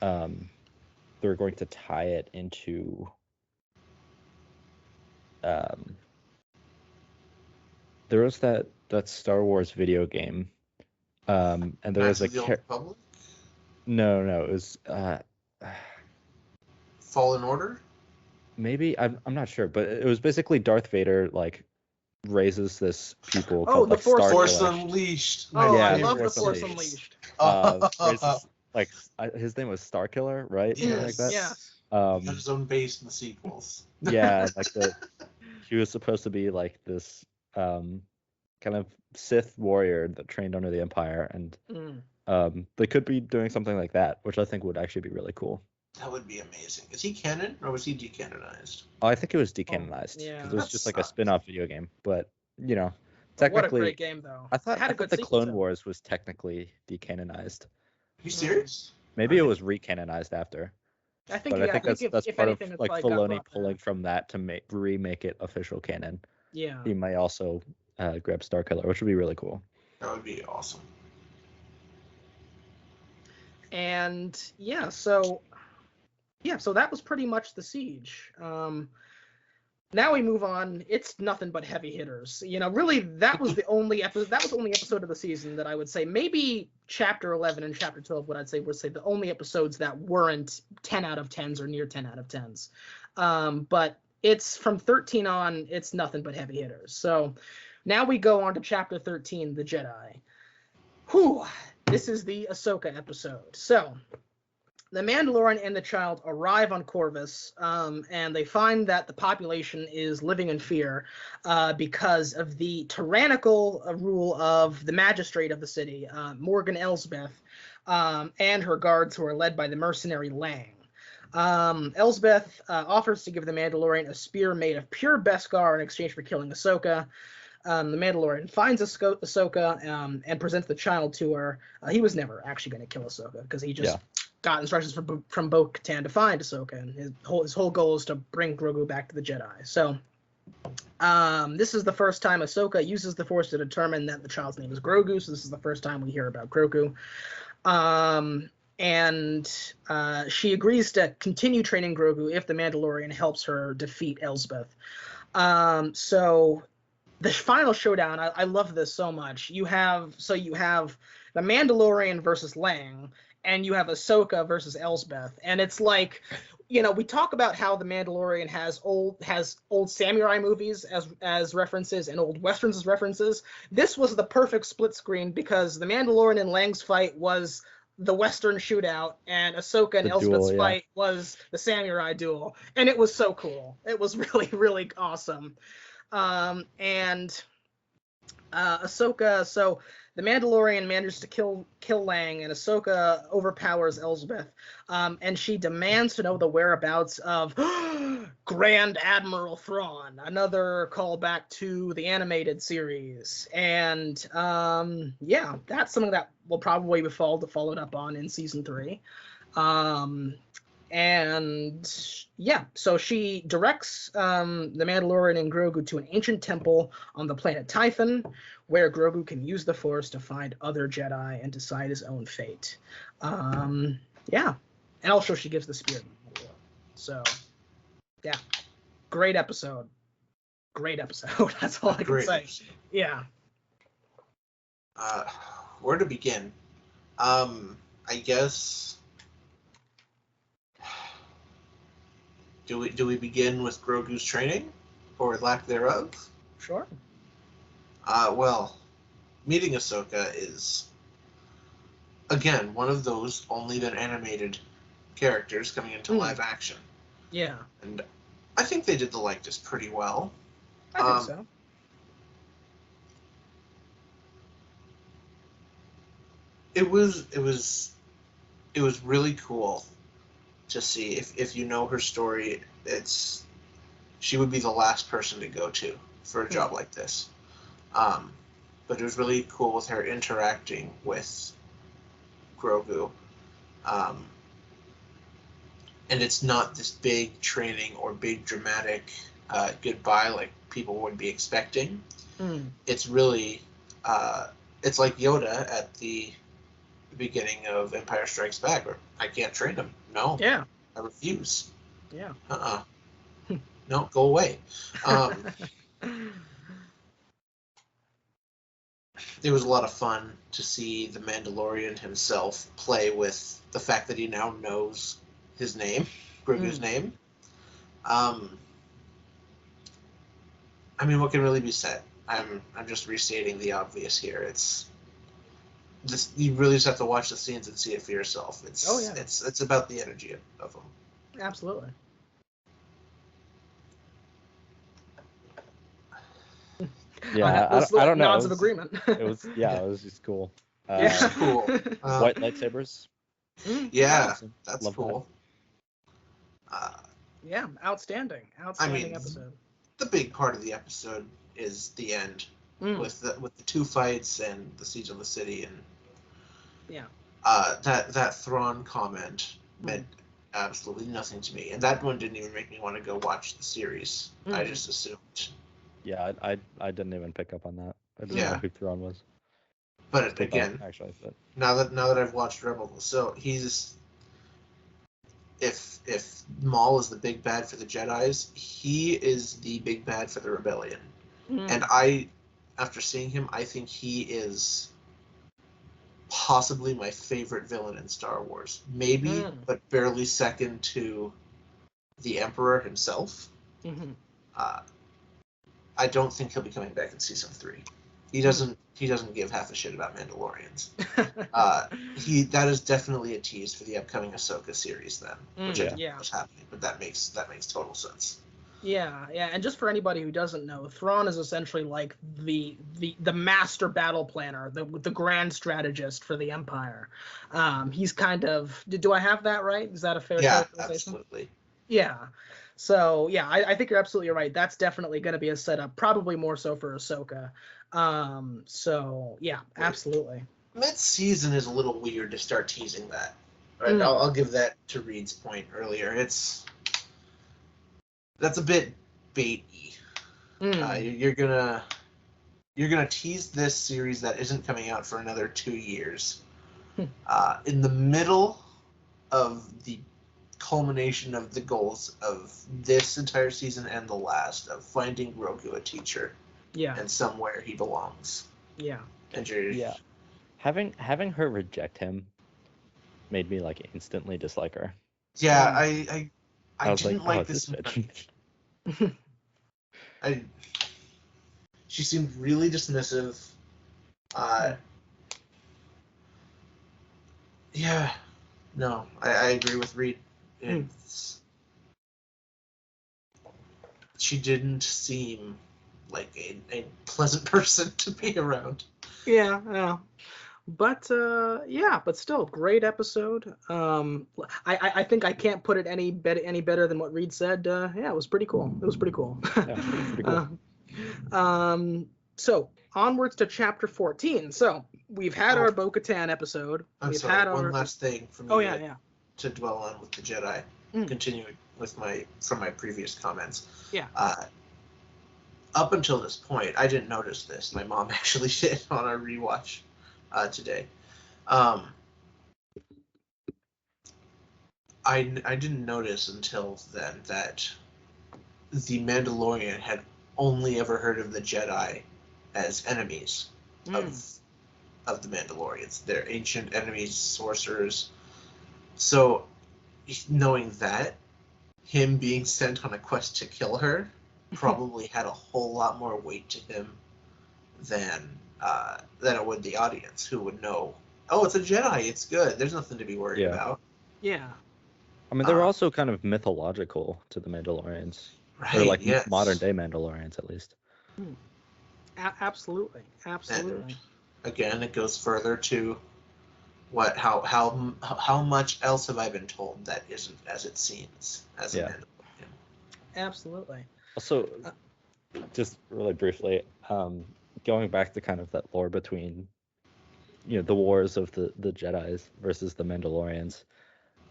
Speaker 7: they're going to tie it into there was that Star Wars video game, and there was a no, it was
Speaker 8: Fallen Order.
Speaker 7: Maybe I'm not sure, but it was basically Darth Vader like raises this pupil.
Speaker 6: Oh,
Speaker 7: called,
Speaker 6: the
Speaker 7: like,
Speaker 8: Force Unleashed.
Speaker 6: Oh,
Speaker 7: Yeah,
Speaker 6: I love the
Speaker 7: Force
Speaker 6: Force Unleashed.
Speaker 7: Raises, like his name was Starkiller, right?
Speaker 8: Yes.
Speaker 7: Something like that.
Speaker 6: Yeah.
Speaker 8: He had his own base in the sequels.
Speaker 7: Yeah, like he was supposed to be like this kind of Sith warrior that trained under the Empire, and They could be doing something like that, which I think would actually be really cool.
Speaker 8: That would be amazing. Is he canon or was he decanonized?
Speaker 7: Oh, I think it was decanonized
Speaker 6: yeah.
Speaker 7: because it was
Speaker 8: That
Speaker 7: just like a
Speaker 8: sucks.
Speaker 7: spin-off video game. But you know,
Speaker 6: But what a
Speaker 7: technically,
Speaker 6: great game, though.
Speaker 7: I thought
Speaker 6: It had a
Speaker 7: I
Speaker 6: good
Speaker 7: thought the
Speaker 6: sequel,
Speaker 7: Clone
Speaker 6: too.
Speaker 7: Wars was technically decanonized.
Speaker 8: Are you serious?
Speaker 7: Maybe it was recanonized after.
Speaker 6: I think,
Speaker 7: But
Speaker 6: yeah,
Speaker 7: I think that's
Speaker 6: if
Speaker 7: part
Speaker 6: anything,
Speaker 7: of
Speaker 6: it's
Speaker 7: like
Speaker 6: got
Speaker 7: Filoni
Speaker 6: brought
Speaker 7: pulling
Speaker 6: back.
Speaker 7: from that to remake it official canon.
Speaker 6: Yeah.
Speaker 7: He may also grab Starkiller, which would be really cool.
Speaker 8: That would be awesome.
Speaker 6: And yeah, so that was pretty much the siege. Now we move on. It's nothing but heavy hitters. Really, that was the only episode. That was the only episode of the season that I would say maybe chapter 11 and chapter 12. What I'd say would say the only episodes that weren't 10 out of 10s or near 10 out of 10s. But it's from 13 on. It's nothing but heavy hitters. So now we go on to chapter 13, the Jedi. Whew. This is the Ahsoka episode. So the Mandalorian and the child arrive on Corvus, and they find that the population is living in fear because of the tyrannical rule of the magistrate of the city, Morgan Elsbeth, and her guards, who are led by the mercenary Lang. Elsbeth offers to give the Mandalorian a spear made of pure Beskar in exchange for killing Ahsoka. The Mandalorian finds Ahsoka and presents the child to her. He was never actually going to kill Ahsoka because he just got instructions from Bo-Katan to find Ahsoka, and his whole goal is to bring Grogu back to the Jedi. So this is the first time Ahsoka uses the Force to determine that the child's name is Grogu, so this is the first time we hear about Grogu. And she agrees to continue training Grogu if the Mandalorian helps her defeat Elsbeth. So the final showdown, I love this so much. You have the Mandalorian versus Lang, and you have Ahsoka versus Elsbeth, and it's like, we talk about how the Mandalorian has old samurai movies as references and old westerns as references. This was the perfect split screen because the Mandalorian and Lang's fight was the western shootout, and Ahsoka and Elsbeth's fight was the samurai duel, and it was so cool. It was really, really awesome. And Ahsoka, so the Mandalorian manages to kill Lang, and Ahsoka overpowers Elsbeth, and she demands to know the whereabouts of Grand Admiral Thrawn, another callback to the animated series. And that's something that will probably be followed up on in season 3. So she directs the Mandalorian and Grogu to an ancient temple on the planet Typhon, where Grogu can use the Force to find other Jedi and decide his own fate. And also she gives the spear. So, yeah, great episode. That's all I can say.
Speaker 8: Episode.
Speaker 6: Yeah.
Speaker 8: Where to begin? I guess. Do we begin with Grogu's training, or lack thereof?
Speaker 6: Sure.
Speaker 8: Well, meeting Ahsoka is, again, one of those only been animated characters coming into live action.
Speaker 6: Yeah.
Speaker 8: And I think they did the likeness pretty well.
Speaker 6: I think so.
Speaker 8: It was really cool to see. If you know her story, she would be the last person to go to for a job like this. But it was really cool with her interacting with Grogu. And it's not this big training or big dramatic goodbye like people would be expecting. It's really, it's like Yoda at the beginning of Empire Strikes Back, where I can't train him. No.
Speaker 6: Yeah.
Speaker 8: I refuse.
Speaker 6: Yeah.
Speaker 8: No, go away. It was a lot of fun to see the Mandalorian himself play with the fact that he now knows his name, Grogu's name. I mean, what can really be said? I'm just restating the obvious here. It's just, you really just have to watch the scenes and see it for yourself. It's about the energy of them.
Speaker 6: Absolutely.
Speaker 7: Yeah, I don't know.
Speaker 6: Nods of agreement.
Speaker 7: It was just cool.
Speaker 8: It's cool.
Speaker 7: White lightsabers.
Speaker 8: Yeah,
Speaker 7: Awesome.
Speaker 8: that's
Speaker 7: Love
Speaker 8: cool.
Speaker 6: Yeah, outstanding episode.
Speaker 8: The big part of the episode is the end with the two fights and the siege of the city, and that Thrawn comment meant absolutely nothing to me, and that one didn't even make me want to go watch the series. I just assumed.
Speaker 7: Yeah, I didn't even pick up on that. I didn't know who Thrawn was.
Speaker 8: But again,
Speaker 7: actually, but
Speaker 8: now that I've watched Rebels, so he's if Maul is the big bad for the Jedis, he is the big bad for the Rebellion. And after seeing him, I think he is possibly my favorite villain in Star Wars. Maybe, but barely second to the Emperor himself. I don't think he'll be coming back in season 3. He doesn't give half a shit about Mandalorians. That is definitely a tease for the upcoming Ahsoka series then, which I didn't know was happening, but that makes total sense.
Speaker 6: Yeah, and just for anybody who doesn't know, Thrawn is essentially like the master battle planner, the grand strategist for the Empire. He's kind of. Do I have that right? Is that a fair characterization?
Speaker 8: Absolutely.
Speaker 6: Yeah. So yeah, I think you're absolutely right. That's definitely going to be a setup, probably more so for Ahsoka. So yeah, absolutely.
Speaker 8: Mid-season is a little weird to start teasing that. Right? I'll give that to Reid's point earlier. That's a bit baity. You're gonna tease this series that isn't coming out for another 2 years. In the middle of the culmination of the goals of this entire season and the last of finding Grogu a teacher. Yeah. And somewhere he belongs.
Speaker 6: Yeah.
Speaker 8: And
Speaker 7: having her reject him made me like instantly dislike her.
Speaker 8: Yeah, I didn't like
Speaker 7: this bitch.
Speaker 8: She seemed really dismissive. Yeah. No, I agree with Reid. She didn't seem like a pleasant person to be around.
Speaker 6: Yeah. But but still, great episode. I think I can't put it any better than what Reid said. It was pretty cool. It was pretty cool.
Speaker 7: Pretty cool.
Speaker 6: So onwards to chapter 14. So we've had our Bo-Katan episode.
Speaker 8: One last thing for me
Speaker 6: to
Speaker 8: dwell on with the Jedi. Continuing with from my previous comments.
Speaker 6: Yeah.
Speaker 8: Up until this point, I didn't notice this. My mom actually did on our rewatch today. I didn't notice until then that the Mandalorian had only ever heard of the Jedi as enemies of the Mandalorians. They're ancient enemies, sorcerers. So, knowing that, him being sent on a quest to kill her probably had a whole lot more weight to him than it would the audience, who would know, oh, it's a Jedi, it's good, there's nothing to be worried about.
Speaker 6: Yeah.
Speaker 7: I mean, they're also kind of mythological to the Mandalorians.
Speaker 8: Right,
Speaker 7: or like modern day Mandalorians, at least.
Speaker 6: Absolutely.
Speaker 8: And again, it goes further to how much else have I been told that isn't as it seems as a Mandalorian.
Speaker 6: Absolutely.
Speaker 7: Also, just really briefly, going back to kind of that lore between, the wars of the Jedis versus the Mandalorians,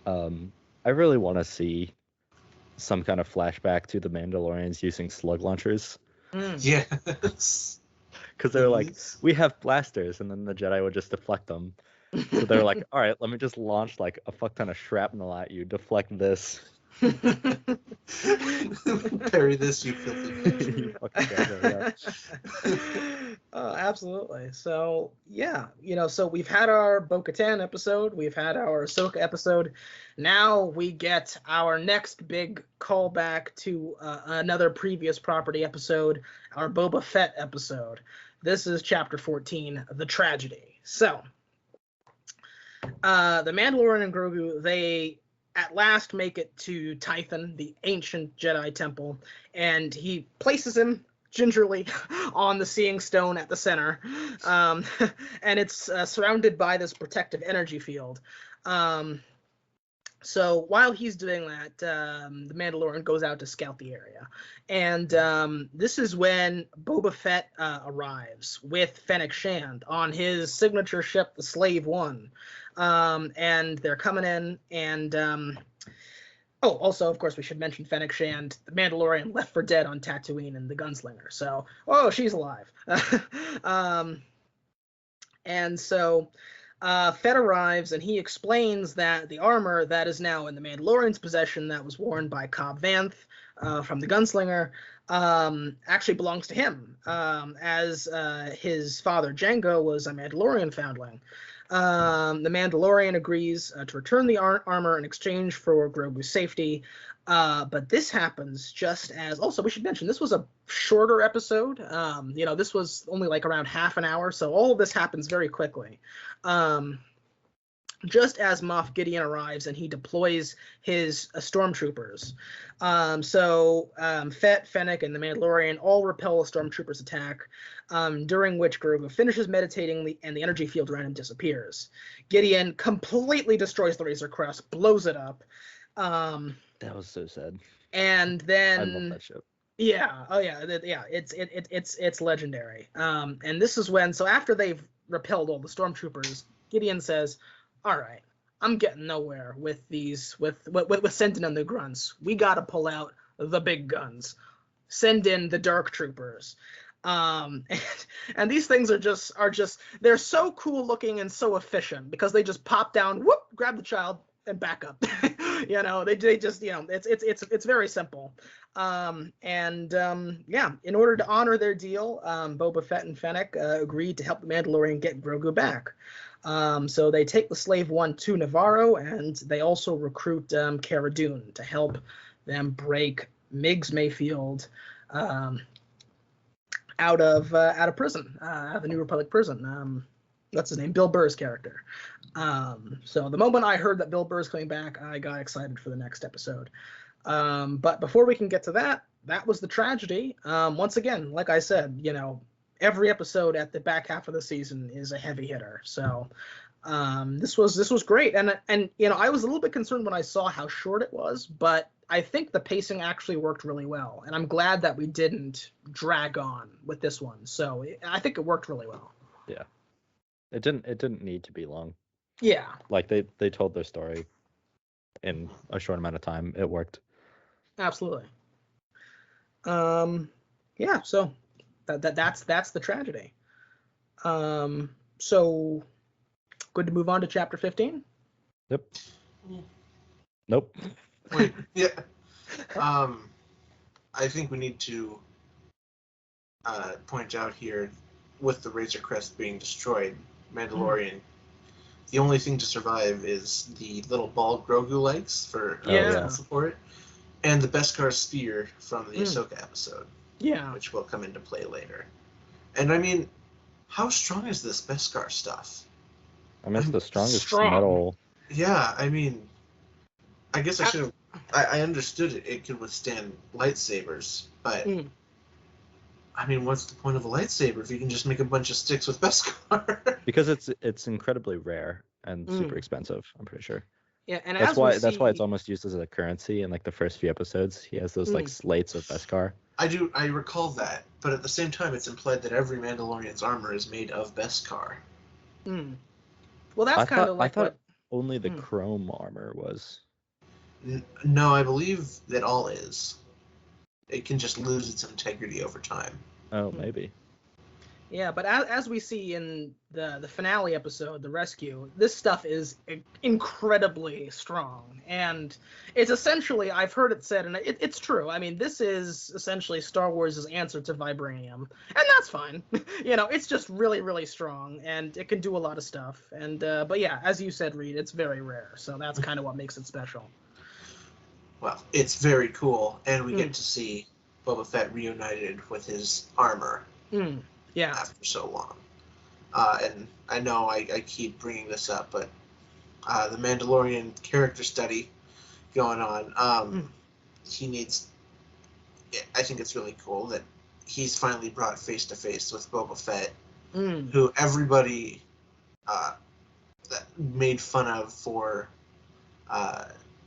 Speaker 7: I really want to see some kind of flashback to the Mandalorians using slug launchers.
Speaker 8: Yes.
Speaker 7: Because they're like, we have blasters, and then the Jedi would just deflect them. So they're like, all right, let me just launch like a fuck ton of shrapnel at you, deflect this.
Speaker 8: Parry this, you filthy bitch.
Speaker 7: You fucking
Speaker 6: absolutely. So so we've had our Bo-Katan episode, we've had our Ahsoka episode. Now we get our next big callback to another previous property episode, our Boba Fett episode. This is chapter 14, The Tragedy. So the Mandalorian and Grogu, they at last make it to Tython, the ancient Jedi temple, and he places him gingerly on the seeing stone at the center, and it's surrounded by this protective energy field. So while he's doing that, the Mandalorian goes out to scout the area. And this is when Boba Fett arrives with Fennec Shand on his signature ship, the Slave One. And they're coming in, and also, of course, we should mention Fennec Shand, the Mandalorian left for dead on Tatooine, and the gunslinger. So, she's alive. And so Fett arrives, and he explains that the armor that is now in the Mandalorian's possession, that was worn by Cobb Vanth from the gunslinger, actually belongs to him, as his father Jango was a Mandalorian foundling. The Mandalorian agrees to return the armor in exchange for Grogu's safety, but this happens just as... Also, we should mention, this was a shorter episode. This was only like around half an hour, so all of this happens very quickly. Just as Moff Gideon arrives and he deploys his stormtroopers. Fett, Fennec, and the Mandalorian all repel a stormtrooper's attack, during which Grogu finishes meditating and the energy field around him disappears. Gideon completely destroys the Razor Crest, blows it up.
Speaker 7: That was so sad.
Speaker 6: And then...
Speaker 7: I love that ship.
Speaker 6: Yeah, it's legendary. And this is when, so after they've repelled all the stormtroopers, Gideon says, "All right, I'm getting nowhere with these, with sending in the grunts. We got to pull out the big guns. Send in the dark troopers." And these things are just they're so cool looking and so efficient because they just pop down, whoop, grab the child, and back up. They just, it's very simple. In order to honor their deal, Boba Fett and Fennec agreed to help the Mandalorian get Grogu back. So they take the Slave One to Navarro, and they also recruit Cara Dune to help them break Miggs Mayfield out of prison, out of the New Republic prison. What's his name? Bill Burr's character. So the moment I heard that Bill Burr's coming back, I got excited for the next episode. But before we can get to that was the tragedy. Once again, like I said, every episode at the back half of the season is a heavy hitter. So this was great. And I was a little bit concerned when I saw how short it was, but I think the pacing actually worked really well. And I'm glad that we didn't drag on with this one. So I think it worked really well.
Speaker 7: Yeah. It didn't need to be long.
Speaker 6: Yeah.
Speaker 7: Like they told their story in a short amount of time. It worked.
Speaker 6: Absolutely. Yeah, so that's the tragedy. So good to move on to chapter 15?
Speaker 7: Yep. Nope.
Speaker 8: Wait, yeah. I think we need to point out here, with the Razor Crest being destroyed, Mandalorian, the only thing to survive is the little ball Grogu likes for support, and the Beskar Sphere from the Ahsoka episode, which will come into play later. And I mean, how strong is this Beskar stuff?
Speaker 7: I mean, it's the strongest metal.
Speaker 8: Yeah, I mean, I guess I should have... I understood it could withstand lightsabers, but... I mean, what's the point of a lightsaber if you can just make a bunch of sticks with Beskar?
Speaker 7: Because it's incredibly rare and super expensive, I'm pretty sure.
Speaker 6: Yeah, and
Speaker 7: that's why it's almost used as a currency in like the first few episodes. He has those like slates of Beskar.
Speaker 8: I recall that, but at the same time, it's implied that every Mandalorian's armor is made of Beskar.
Speaker 6: Well, that's kind of like
Speaker 7: I thought only the chrome armor was.
Speaker 8: No, I believe that all is. It can just lose its integrity over time.
Speaker 7: Oh, maybe.
Speaker 6: Yeah, but as we see in the finale episode, The Rescue, this stuff is incredibly strong. And it's essentially, I've heard it said, and it's true, I mean, this is essentially Star Wars' answer to vibranium. And that's fine. It's just really, really strong, and it can do a lot of stuff. And but yeah, as you said, Reid, it's very rare. So that's kind of what makes it special.
Speaker 8: Well, it's very cool, and we get to see Boba Fett reunited with his armor after so long. And I know I keep bringing this up, but the Mandalorian character study going on, he needs... I think it's really cool that he's finally brought face to face with Boba Fett,
Speaker 6: Mm.
Speaker 8: who everybody made fun of for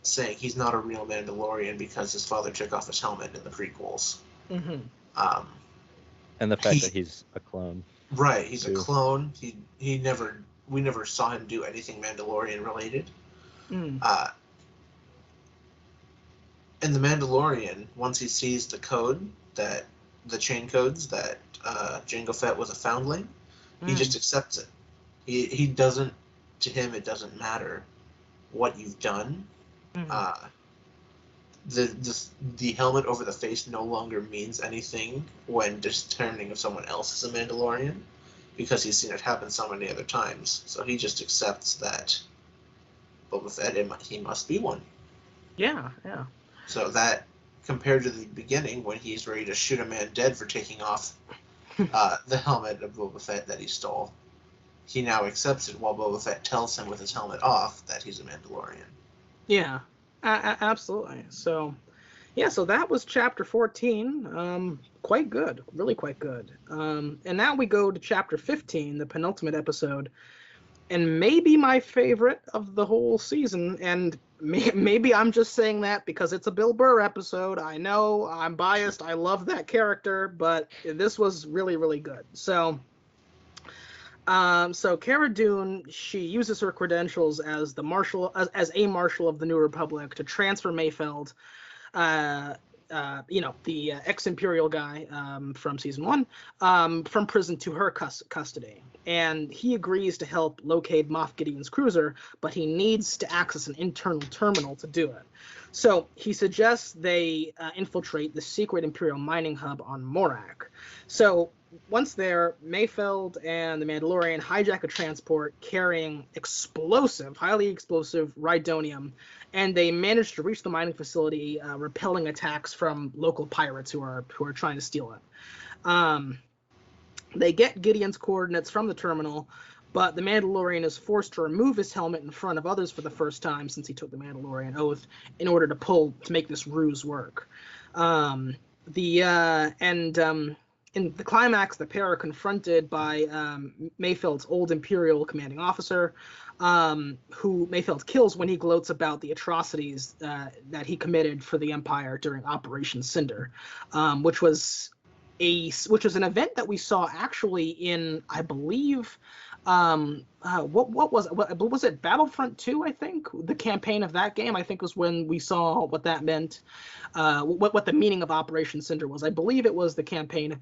Speaker 8: saying he's not a real Mandalorian because his father took off his helmet in the prequels.
Speaker 6: Mm-hmm.
Speaker 7: And the fact that he's a clone.
Speaker 8: Right, he's
Speaker 7: too.
Speaker 8: a clone. We never saw him do anything Mandalorian related.
Speaker 6: Mm.
Speaker 8: And the Mandalorian, once he sees the chain codes that Jango Fett was a foundling, he just accepts it. He doesn't. To him, it doesn't matter what you've done. The helmet over the face no longer means anything when determining if someone else is a Mandalorian, because he's seen it happen so many other times. So he just accepts that Boba Fett, he must be one.
Speaker 6: Yeah.
Speaker 8: So that, compared to the beginning, when he's ready to shoot a man dead for taking off the helmet of Boba Fett that he stole, he now accepts it while Boba Fett tells him with his helmet off that he's a Mandalorian.
Speaker 6: Yeah, absolutely. So that was chapter 14. Quite good, really quite good. And now we go to chapter 15, the penultimate episode, and maybe my favorite of the whole season. And maybe I'm just saying that because it's a Bill Burr episode. I know I'm biased. I love that character, but this was really, really good. So Cara Dune, she uses her credentials as the marshal, as a marshal of the New Republic, to transfer Mayfeld, the ex-Imperial guy from season 1, from prison to her custody. And he agrees to help locate Moff Gideon's cruiser, but he needs to access an internal terminal to do it. So he suggests they infiltrate the secret Imperial mining hub on Morak. So once there, Mayfeld and the Mandalorian hijack a transport carrying highly explosive rhydonium, and they manage to reach the mining facility, repelling attacks from local pirates who are trying to steal it. They get Gideon's coordinates from the terminal, but the Mandalorian is forced to remove his helmet in front of others for the first time since he took the Mandalorian oath in order to make this ruse work. In the climax, the pair are confronted by Mayfeld's old Imperial commanding officer, who Mayfeld kills when he gloats about the atrocities that he committed for the Empire during Operation Cinder, which was an event that we saw actually in, I believe, what was it, Battlefront 2, I think? The campaign of that game, I think, was when we saw what that meant, what the meaning of Operation Cinder was. I believe it was the campaign of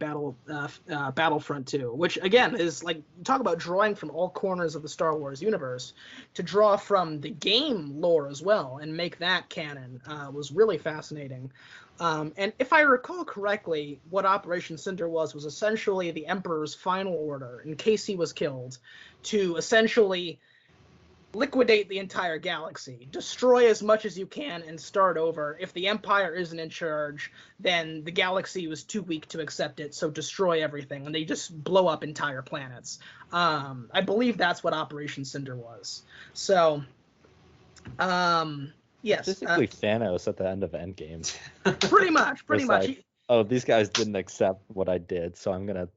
Speaker 6: Battlefront 2, which, again, is like, talk about drawing from all corners of the Star Wars universe. To draw from the game lore as well and make that canon was really fascinating. And if I recall correctly, what Operation Cinder was essentially the Emperor's final order, in case he was killed, to essentially liquidate the entire galaxy, destroy as much as you can, and start over. If the Empire isn't in charge, then the galaxy was too weak to accept it, so destroy everything, and they just blow up entire planets. I believe that's what Operation Cinder was. So, yes.
Speaker 7: Basically Thanos at the end of Endgame.
Speaker 6: Pretty much.
Speaker 7: Like, oh, these guys didn't accept what I did, so I'm going to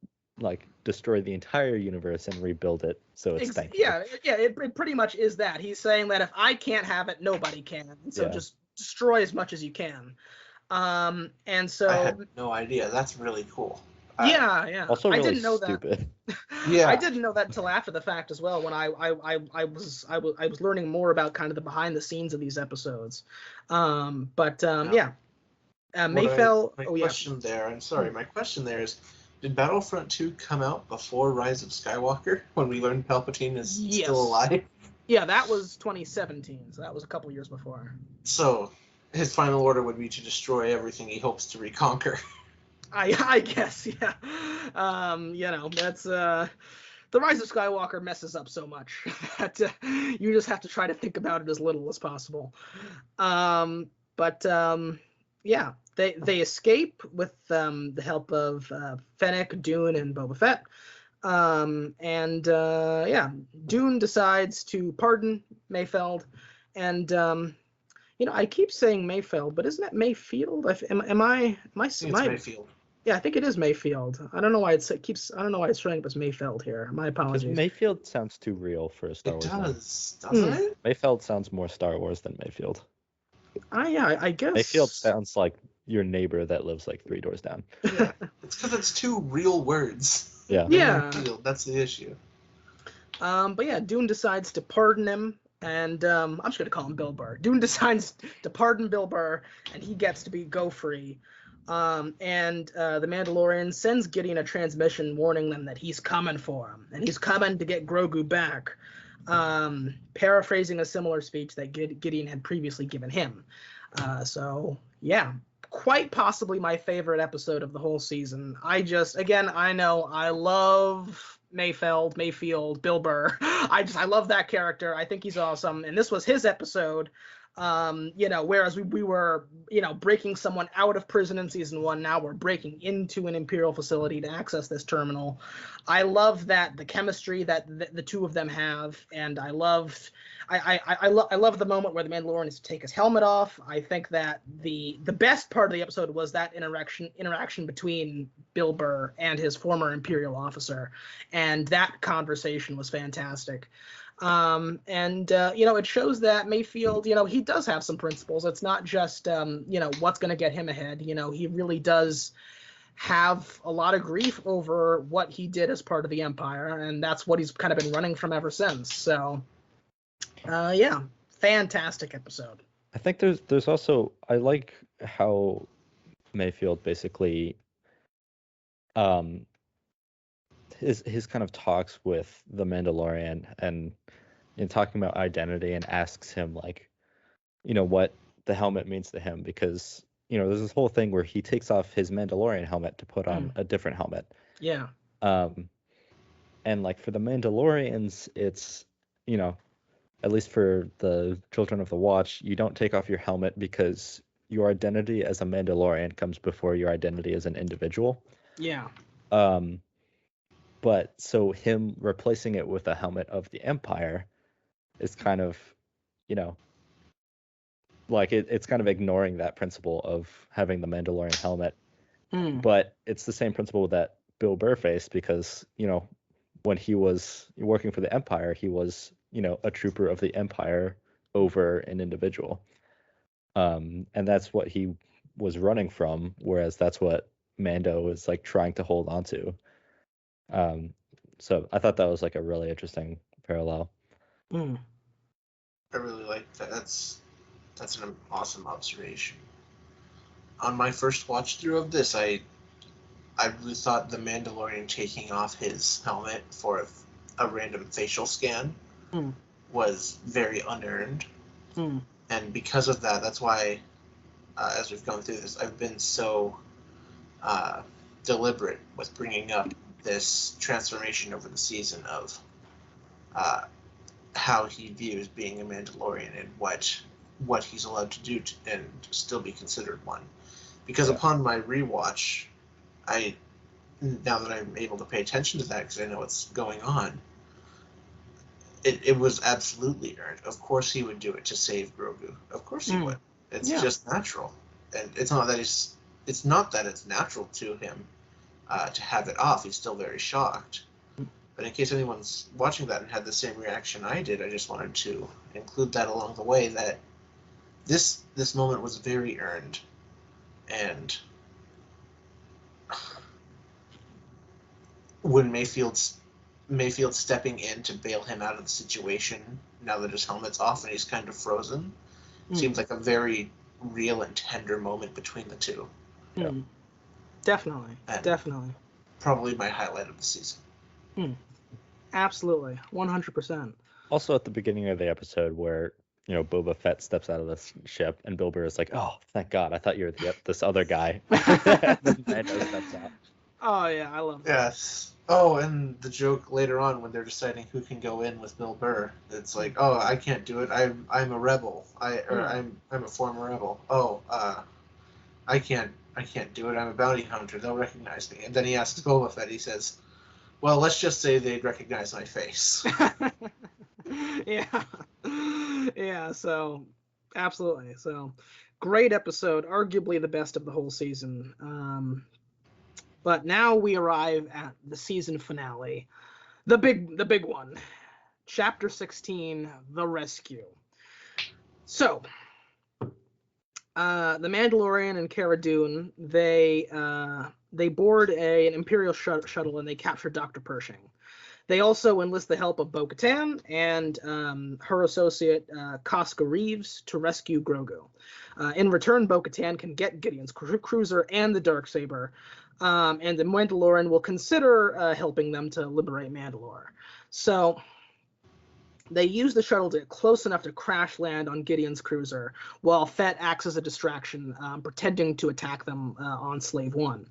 Speaker 7: destroy the entire universe and rebuild it so it's thankful.
Speaker 6: Yeah, it pretty much is that. He's saying that if I can't have it, nobody can. So just destroy as much as you can. And so... I
Speaker 8: had no idea. That's really cool.
Speaker 6: Yeah.
Speaker 7: Also really
Speaker 6: I didn't know
Speaker 7: stupid.
Speaker 6: Yeah. I didn't know that until after the fact as well, when I was learning more about kind of the behind the scenes of these episodes. Mayfeld...
Speaker 8: My question there is, did Battlefront 2 come out before Rise of Skywalker, when we learned Palpatine is still alive?
Speaker 6: Yeah, that was 2017, so that was a couple years before.
Speaker 8: So, his final order would be to destroy everything he hopes to reconquer.
Speaker 6: I guess, yeah. That's... The Rise of Skywalker messes up so much that you just have to try to think about it as little as possible. They escape with the help of Fennec, Dune, and Boba Fett. Dune decides to pardon Mayfeld. And, I keep saying Mayfeld, but isn't it Mayfield?
Speaker 8: It's Mayfield.
Speaker 6: Yeah, I think it is Mayfield. I don't know why I don't know why it's showing up as Mayfield here. My
Speaker 7: Because
Speaker 6: apologies.
Speaker 7: Mayfield sounds too real for a Star
Speaker 8: It
Speaker 7: Wars name.
Speaker 8: doesn't it?
Speaker 7: Mayfield sounds more Star Wars than Mayfield.
Speaker 6: I guess.
Speaker 7: Mayfield sounds like your neighbor that lives like 3 doors down.
Speaker 8: Yeah, it's because it's 2 real words.
Speaker 7: Yeah.
Speaker 6: Yeah.
Speaker 8: Mayfield, that's the issue.
Speaker 6: But yeah, Dune decides to pardon him, and I'm just gonna call him Bill Burr. Dune decides to pardon Bill Burr, and he gets to go free. And the Mandalorian sends Gideon a transmission warning them that he's coming for him, and he's coming to get Grogu back. Paraphrasing a similar speech that Gideon had previously given him. So yeah, quite possibly my favorite episode of the whole season. I know I love Mayfield, Bill Burr. I love that character. I think he's awesome. And this was his episode. Whereas we were, breaking someone out of prison in season 1, now we're breaking into an Imperial facility to access this terminal. I love the chemistry that the two of them have, and I love the moment where the Mandalorian is to take his helmet off. I think that the best part of the episode was that interaction between Bill Burr and his former Imperial officer, and that conversation was fantastic. It shows that Mayfield, he does have some principles. It's not just, what's going to get him ahead. He really does have a lot of grief over what he did as part of the Empire, and that's what he's kind of been running from ever since. So, yeah, fantastic episode.
Speaker 7: I think there's also, I like how Mayfield basically, his kind of talks with the Mandalorian and talking about identity, and asks him like, what the helmet means to him, because there's this whole thing where he takes off his Mandalorian helmet to put on a different helmet.
Speaker 6: Yeah.
Speaker 7: And like for the Mandalorians, it's at least for the Children of the Watch, you don't take off your helmet because your identity as a Mandalorian comes before your identity as an individual.
Speaker 6: Yeah.
Speaker 7: But so him replacing it with a helmet of the Empire is kind of, like it's kind of ignoring that principle of having the Mandalorian helmet. But it's the same principle that Bill Burr faced, because, when he was working for the Empire, he was, a trooper of the Empire over an individual. And that's what he was running from, whereas that's what Mando is like trying to hold on to. So I thought that was like a really interesting parallel.
Speaker 8: I really like that. That's an awesome observation. On my first watch through of this, I really thought the Mandalorian taking off his helmet for a random facial scan was very unearned. And because of that, that's why, as we've gone through this, I've been so deliberate with bringing up this transformation over the season of how he views being a Mandalorian and what he's allowed to do and still be considered one. Because upon my rewatch, now that I'm able to pay attention to that because I know what's going on, it was absolutely earned. Of course he would do it to save Grogu. Of course he would. It's just natural. And it's not that it's natural to him to have it off. He's still very shocked. But in case anyone's watching that and had the same reaction I did, I just wanted to include that along the way, that this moment was very earned. And when Mayfield's stepping in to bail him out of the situation, now that his helmet's off and he's kind of frozen, seems like a very real and tender moment between the two.
Speaker 6: Definitely.
Speaker 8: Probably my highlight of the season.
Speaker 6: Absolutely. 100%.
Speaker 7: Also at the beginning of the episode where, Boba Fett steps out of the ship and Bill Burr is like, oh, thank God, I thought you were this other guy. Then Mando steps out.
Speaker 6: Oh, yeah, I love that.
Speaker 8: Yes. Oh, and the joke later on when they're deciding who can go in with Bill Burr, it's like, oh, I can't do it. I'm a rebel. I'm a former rebel. Oh, I can't do it. I'm a bounty hunter. They'll recognize me. And then he asks Boba Fett. He says, well, let's just say they'd recognize my face.
Speaker 6: Yeah, so absolutely. So great episode, arguably the best of the whole season. But now we arrive at the season finale, the big one, Chapter 16, The Rescue. So, the Mandalorian and Cara Dune, they board an Imperial shuttle and they capture Dr. Pershing. They also enlist the help of Bo-Katan and her associate Casca Reeves to rescue Grogu. In return, Bo-Katan can get Gideon's cruiser and the Darksaber, and the Mandalorian will consider helping them to liberate Mandalore. So they use the shuttle to get close enough to crash land on Gideon's cruiser, while Fett acts as a distraction, pretending to attack them on Slave One.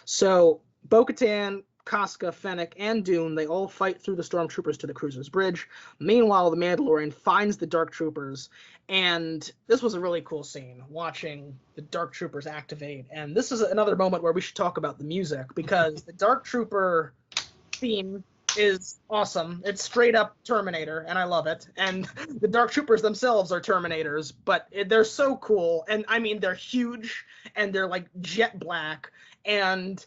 Speaker 6: So Bo-Katan, Casca, Fennec, and Dune, they all fight through the stormtroopers to the cruiser's bridge. Meanwhile, the Mandalorian finds the Dark Troopers, and this was a really cool scene, watching the Dark Troopers activate. And this is another moment where we should talk about the music, because the Dark Trooper theme is awesome. It's straight up Terminator, and I love it. And the Dark Troopers themselves are Terminators, but they're so cool. And I mean, they're huge, and they're like jet black, and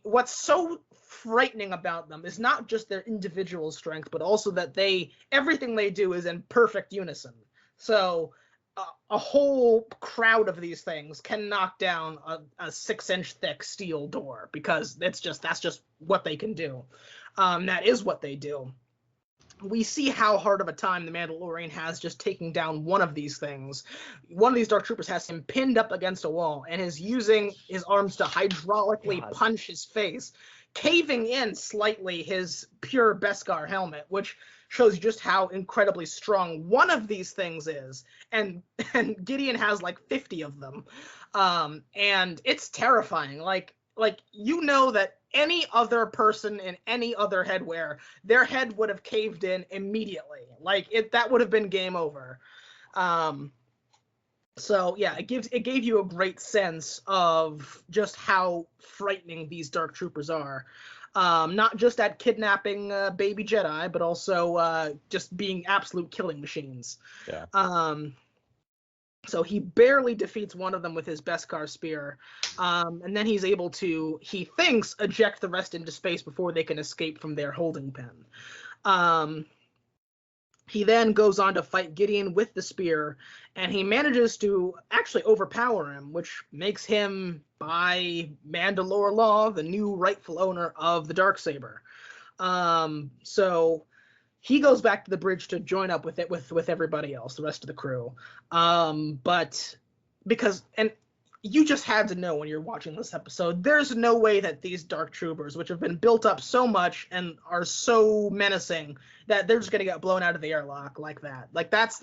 Speaker 6: what's so frightening about them is not just their individual strength, but also that everything they do is in perfect unison. So a whole crowd of these things can knock down a 6-inch thick steel door, because that's just what they can do. That is what they do. We see how hard of a time the Mandalorian has just taking down one of these things. One of these Dark Troopers has him pinned up against a wall and is using his arms to hydraulically punch his face, caving in slightly his pure Beskar helmet, which shows just how incredibly strong one of these things is. And Gideon has like 50 of them. And it's terrifying. Like you know that any other person in any other headwear, their head would have caved in immediately. That would have been game over. So yeah, it gave you a great sense of just how frightening these Dark Troopers are. Not just at kidnapping baby Jedi, but also just being absolute killing machines.
Speaker 7: Yeah.
Speaker 6: So he barely defeats one of them with his Beskar spear, and then he's able to, he thinks, eject the rest into space before they can escape from their holding pen. He then goes on to fight Gideon with the spear, and he manages to actually overpower him, which makes him, by Mandalore law, the new rightful owner of the Darksaber. So he goes back to the bridge to join up with everybody else, the rest of the crew. But because, and you just had to know when you're watching this episode, there's no way that these Dark Troopers, which have been built up so much and are so menacing, that they're just gonna get blown out of the airlock like that. Like that's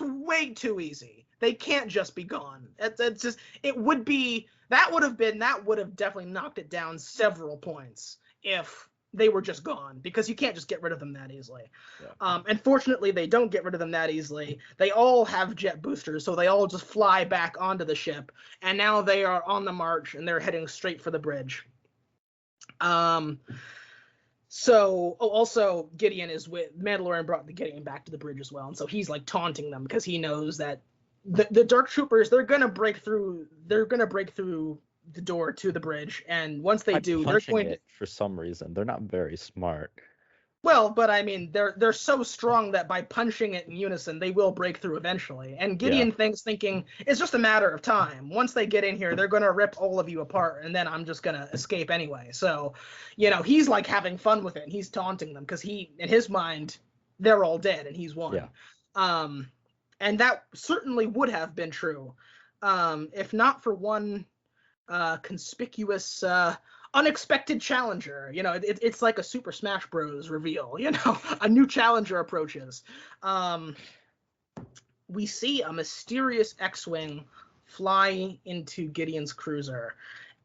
Speaker 6: way too easy. They can't just be gone. It's just, that would have definitely knocked it down several points if they were just gone, because you can't just get rid of them that easily. Yeah. Unfortunately, they don't get rid of them that easily. They all have jet boosters, so they all just fly back onto the ship, and now they are on the march, and they're heading straight for the bridge. Also, Gideon is with, Mandalorian brought the Gideon back to the bridge as well, and so he's like taunting them, because he knows that the Dark Troopers, they're gonna break through the door to the bridge, and once they do, they're going to,
Speaker 7: for some reason, they're not very smart.
Speaker 6: Well, but I mean, they're so strong that by punching it in unison, they will break through eventually. And Gideon thinking it's just a matter of time. Once they get in here, they're going to rip all of you apart, and then I'm just going to escape anyway. So, he's like having fun with it, and he's taunting them, because in his mind, they're all dead, and he's won.
Speaker 7: Yeah.
Speaker 6: And that certainly would have been true, if not for one conspicuous unexpected challenger. It's like a Super Smash Bros reveal. A new challenger approaches. We see a mysterious X-wing fly into Gideon's cruiser,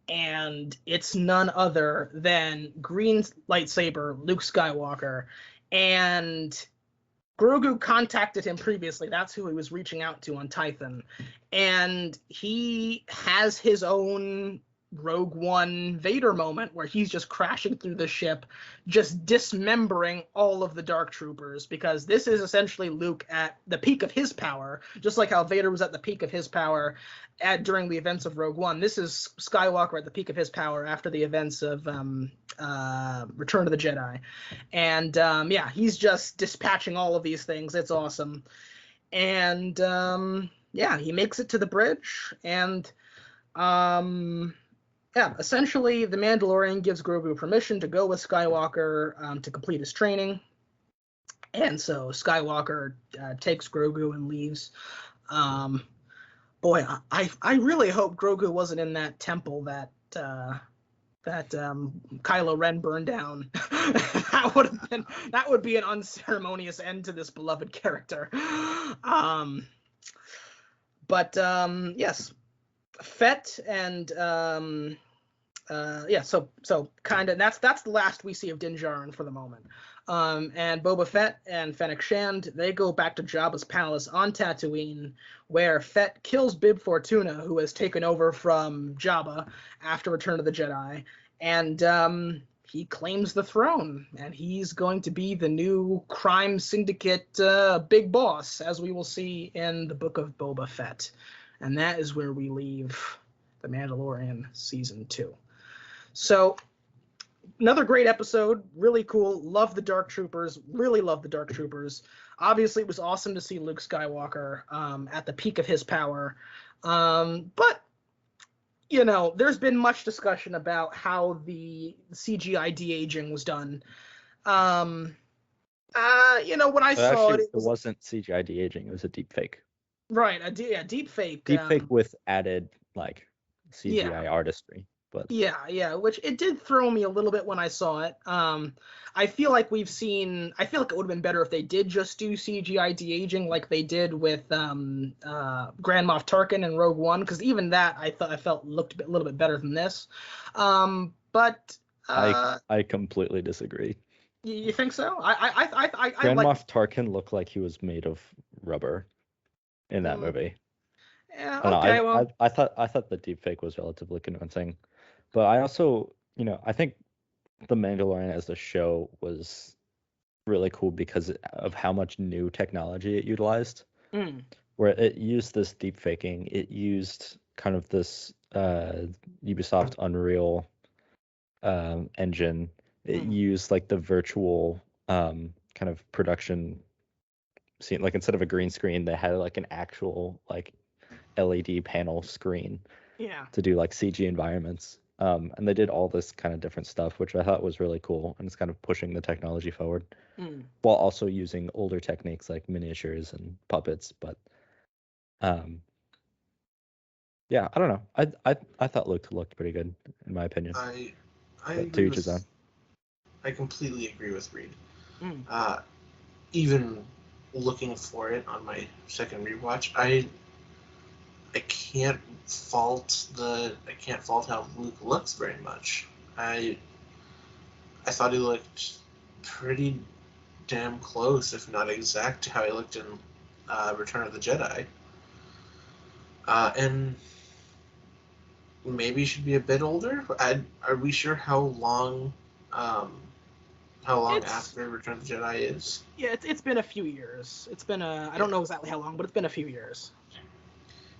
Speaker 6: and it's none other than green lightsaber Luke Skywalker. And Grogu contacted him previously. That's who he was reaching out to on Tython. And he has his own Rogue One Vader moment where he's just crashing through the ship, just dismembering all of the Dark Troopers, because this is essentially Luke at the peak of his power, just like how Vader was at the peak of his power during the events of Rogue One. This is Skywalker at the peak of his power after the events of Return of the Jedi. And yeah, he's just dispatching all of these things. It's awesome. And yeah, he makes it to the bridge, and yeah, essentially, the Mandalorian gives Grogu permission to go with Skywalker to complete his training. And so Skywalker takes Grogu and leaves. Boy, I really hope Grogu wasn't in that temple that Kylo Ren burned down. That would be an unceremonious end to this beloved character. But yes. Fett and yeah, so kind of that's the last we see of Din Djarin for the moment. And Boba Fett and Fennec Shand, they go back to Jabba's palace on Tatooine, where Fett kills Bib Fortuna, who has taken over from Jabba after Return of the Jedi, and he claims the throne, and he's going to be the new crime syndicate big boss, as we will see in the Book of Boba Fett. And that is where we leave The Mandalorian Season 2. So, another great episode. Really cool. Love the Dark Troopers. Really love the Dark Troopers. Obviously, it was awesome to see Luke Skywalker at the peak of his power. But, you know, there's been much discussion about how the CGI de-aging was done. You know, when I saw
Speaker 7: actually,
Speaker 6: it
Speaker 7: wasn't CGI de-aging. It was a deep fake.
Speaker 6: Right, deep fake.
Speaker 7: Deep fake with added like CGI artistry, but
Speaker 6: yeah, which it did throw me a little bit when I saw it. I feel like it would have been better if they did just do CGI de-aging like they did with Grand Moff Tarkin in Rogue One, because even that I felt looked a little bit better than this. But
Speaker 7: I completely disagree.
Speaker 6: You think so?
Speaker 7: Grand Moff Tarkin looked like he was made of rubber in that movie.
Speaker 6: Yeah,
Speaker 7: okay.
Speaker 6: Well,
Speaker 7: I thought the deepfake was relatively convincing, but I also, you know, I think The Mandalorian as a show was really cool because of how much new technology it utilized. Where it used this deepfaking, it used kind of this Ubisoft Unreal engine. It used like the virtual kind of production scene, like instead of a green screen, they had like an actual like LED panel screen to do like CG environments. And they did all this kind of different stuff, which I thought was really cool, and it's kind of pushing the technology forward while also using older techniques like miniatures and puppets. But yeah, I don't know. I thought looked pretty good in my opinion.
Speaker 8: I completely agree with Reid. Even looking for it on my second rewatch, I can't fault how Luke looks very much. I thought he looked pretty damn close, if not exact, to how he looked in Return of the Jedi. And maybe he should be a bit older. Are we sure how long after Return of the Jedi is?
Speaker 6: Yeah, it's been a few years. It's been I don't know exactly how long, but it's been a few years.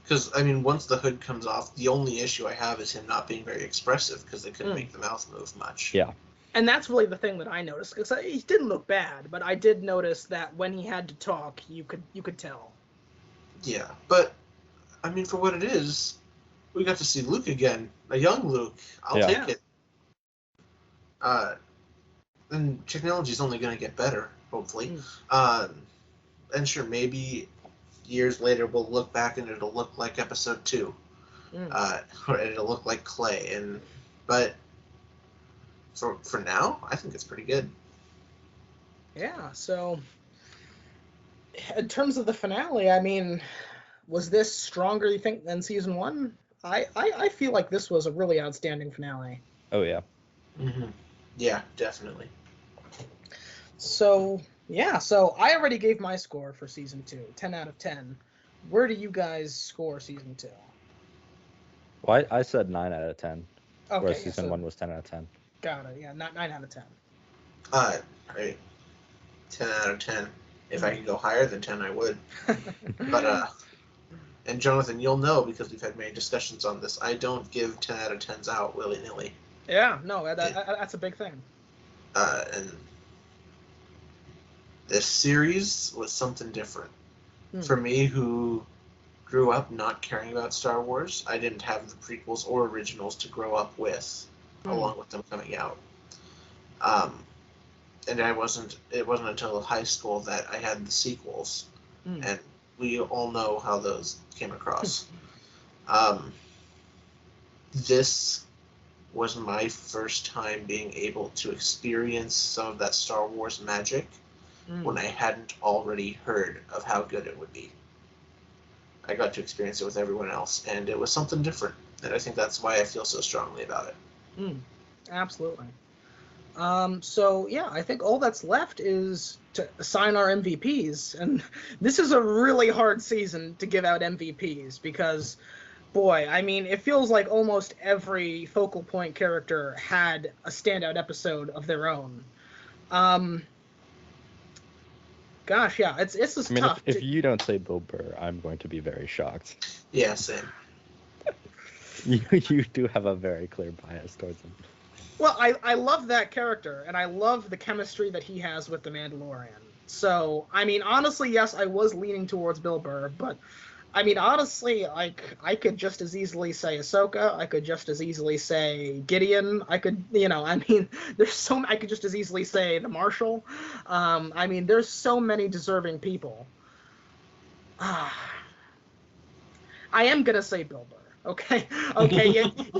Speaker 8: Because, I mean, once the hood comes off, the only issue I have is him not being very expressive because they couldn't make the mouth move much.
Speaker 7: Yeah.
Speaker 6: And that's really the thing that I noticed, because he didn't look bad, but I did notice that when he had to talk, you could tell.
Speaker 8: Yeah, but, I mean, for what it is, we got to see Luke again, a young Luke. I'll take it. And technology's only going to get better, hopefully. And sure, maybe years later we'll look back and it'll look like Episode 2. Or it'll look like Clay. But for now, I think it's pretty good.
Speaker 6: Yeah, so in terms of the finale, I mean, was this stronger, you think, than Season 1? I feel like this was a really outstanding finale.
Speaker 7: Oh, yeah.
Speaker 8: Yeah, definitely.
Speaker 6: So, yeah, so I already gave my score for Season 2, 10 out of 10. Where do you guys score Season 2?
Speaker 7: Well, I said 9 out of 10.
Speaker 6: Okay,
Speaker 7: whereas
Speaker 6: yeah,
Speaker 7: season
Speaker 6: so-
Speaker 7: 1 was 10 out of 10.
Speaker 6: Got it. Yeah, not 9 out of 10.
Speaker 8: Right. 10 out of 10. If I could go higher than 10, I would. But, and Jonathan, you'll know because we've had many discussions on this. I don't give 10 out of 10s out willy-nilly.
Speaker 6: Yeah, no, that's a big thing.
Speaker 8: And this series was something different. For me, who grew up not caring about Star Wars, I didn't have the prequels or originals to grow up with, along with them coming out. And it wasn't until high school that I had the sequels, and we all know how those came across. This was my first time being able to experience some of that Star Wars magic when I hadn't already heard of how good it would be. I got to experience it with everyone else, and it was something different, and I think that's why I feel so strongly about it.
Speaker 6: Absolutely. So yeah, I think all that's left is to assign our MVPs, and this is a really hard season to give out MVPs because, boy, I mean, it feels like almost every focal point character had a standout episode of their own. Gosh, yeah, it's just tough.
Speaker 7: If you don't say Bill Burr, I'm going to be very shocked.
Speaker 8: Yeah, same.
Speaker 7: You do have a very clear bias towards him.
Speaker 6: Well, I love that character, and I love the chemistry that he has with the Mandalorian. So, I mean, honestly, yes, I was leaning towards Bill Burr, but, I mean, honestly, like, I could just as easily say Ahsoka, I could just as easily say Gideon, I could, I mean, I could just as easily say the Marshal. I mean, there's so many deserving people. I am gonna say Bill Burr. Okay,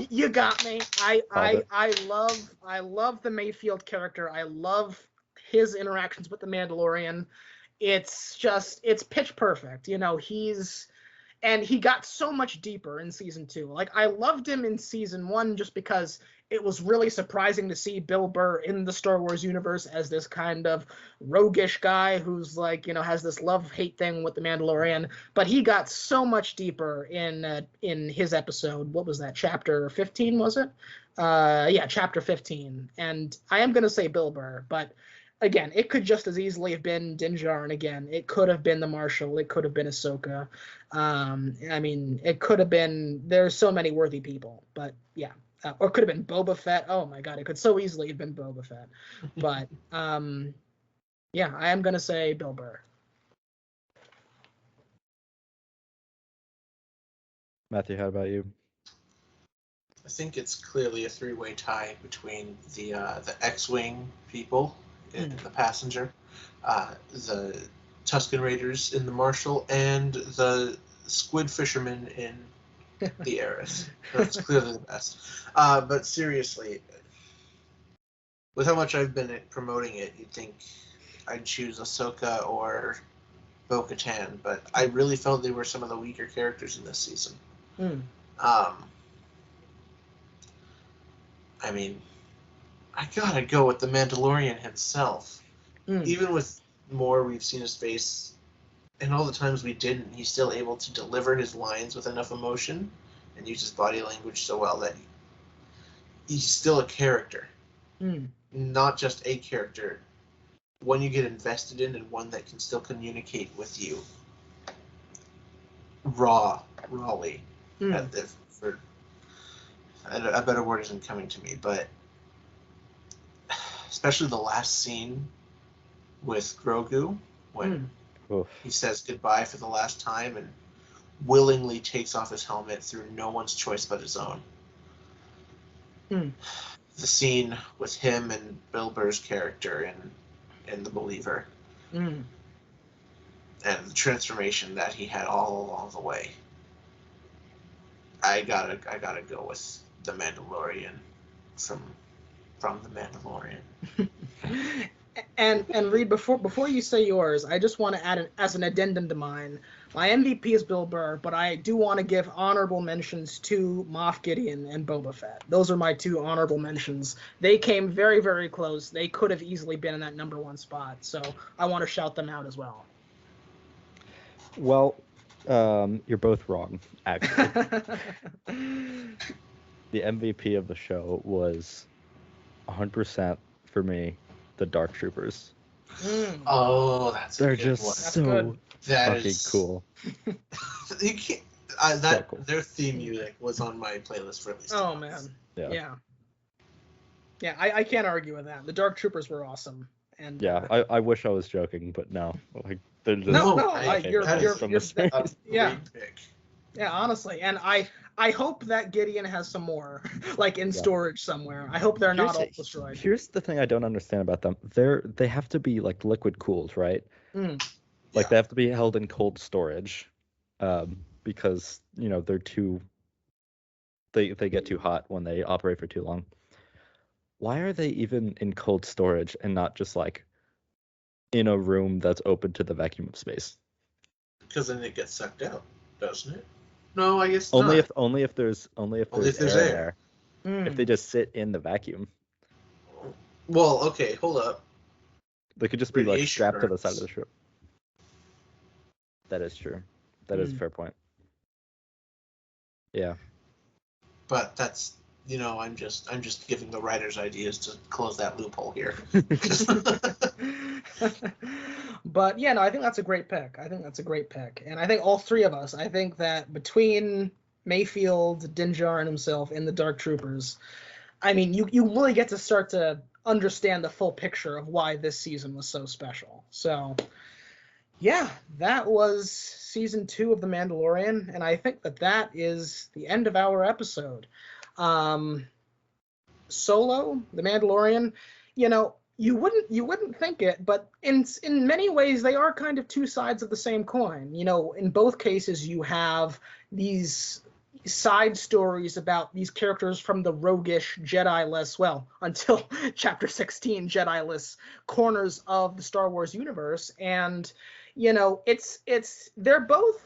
Speaker 6: you got me. I love the Mayfield character. I love his interactions with the Mandalorian. It's pitch perfect. He got so much deeper in season 2. Like, I loved him in season 1 just because it was really surprising to see Bill Burr in the Star Wars universe as this kind of roguish guy who's like, has this love-hate thing with the Mandalorian. But he got so much deeper in his episode. What was that? Chapter 15, was it? Yeah, chapter 15. And I am going to say Bill Burr, but again, it could just as easily have been Din Djarin again. It could have been the Marshal. It could have been Ahsoka. I mean, it could have been. There's so many worthy people, but yeah, or it could have been Boba Fett. Oh my God, it could so easily have been Boba Fett. But yeah, I am gonna say Bill Burr.
Speaker 7: Matthew, how about you?
Speaker 8: I think it's clearly a three-way tie between the X-Wing people in the Passenger, the Tusken Raiders in the Marshal, and the Squid Fishermen in the Heiress. That's clearly the best. But seriously, with how much I've been promoting it, you'd think I'd choose Ahsoka or Bo-Katan, but I really felt they were some of the weaker characters in this season. I mean, I gotta go with the Mandalorian himself. Even with more we've seen his face, and all the times we didn't, he's still able to deliver his lines with enough emotion and use his body language so well that he's still a character. Not just a character. One you get invested in and one that can still communicate with you. Rawly. A better word isn't coming to me, but especially the last scene with Grogu when he says goodbye for the last time and willingly takes off his helmet through no one's choice but his own. The scene with him and Bill Burr's character in The Believer, and the transformation that he had all along the way. I gotta go with the Mandalorian from The Mandalorian.
Speaker 6: And Reid, before you say yours, I just want to add as an addendum to mine. My MVP is Bill Burr, but I do want to give honorable mentions to Moff Gideon and Boba Fett. Those are my two honorable mentions. They came very, very close. They could have easily been in that number 1 spot, so I want to shout them out as well.
Speaker 7: Well, you're both wrong, actually. the MVP of the show was 100% for me, the Dark Troopers.
Speaker 8: Oh, that's a
Speaker 7: They're
Speaker 8: good
Speaker 7: just
Speaker 8: one.
Speaker 7: so
Speaker 6: good.
Speaker 8: That
Speaker 7: fucking
Speaker 8: is
Speaker 7: cool.
Speaker 8: You can't.
Speaker 7: So cool.
Speaker 8: Their theme music was on my playlist for at least.
Speaker 6: Oh
Speaker 8: 2 months.
Speaker 6: man. Yeah. I can't argue with that. The Dark Troopers were awesome. And
Speaker 7: Yeah, I wish I was joking, but no. Like, they're just
Speaker 6: No,
Speaker 7: my
Speaker 6: you're-
Speaker 7: favorite
Speaker 6: you're-
Speaker 7: from
Speaker 6: you're-
Speaker 7: the series.
Speaker 6: Yeah.
Speaker 8: Great pick.
Speaker 6: Yeah, honestly, and I hope that Gideon has some more, like in storage somewhere. I hope they're not all destroyed.
Speaker 7: Here's the thing I don't understand about them. They have to be like liquid cooled, right? Like they have to be held in cold storage, because they're too. They get too hot when they operate for too long. Why are they even in cold storage and not just like in a room that's open to the vacuum of space?
Speaker 8: Because then it gets sucked out, doesn't it? No, I guess
Speaker 7: Only
Speaker 8: not.
Speaker 7: if there's
Speaker 8: there's
Speaker 7: air
Speaker 8: air.
Speaker 7: there. If they just sit in the vacuum,
Speaker 8: Well, okay, hold up.
Speaker 7: they could just be like
Speaker 8: Radiation
Speaker 7: strapped to the
Speaker 8: burns.
Speaker 7: side of the ship. That is true. That is a fair point. Yeah.
Speaker 8: But that's I'm just giving the writers ideas to close that loophole here.
Speaker 6: But yeah, no, I think that's a great pick. And I think all three of us, I think that between Mayfield, Din Djarin himself, and the Dark Troopers, I mean, you really get to start to understand the full picture of why this season was so special. So yeah, that was season 2 of The Mandalorian, and I think that is the end of our episode. Solo, The Mandalorian, you wouldn't think it, but in many ways they are kind of two sides of the same coin. In both cases you have these side stories about these characters from the roguish Jedi-less, well, until Chapter 16, Jedi-less corners of the Star Wars universe, and they're both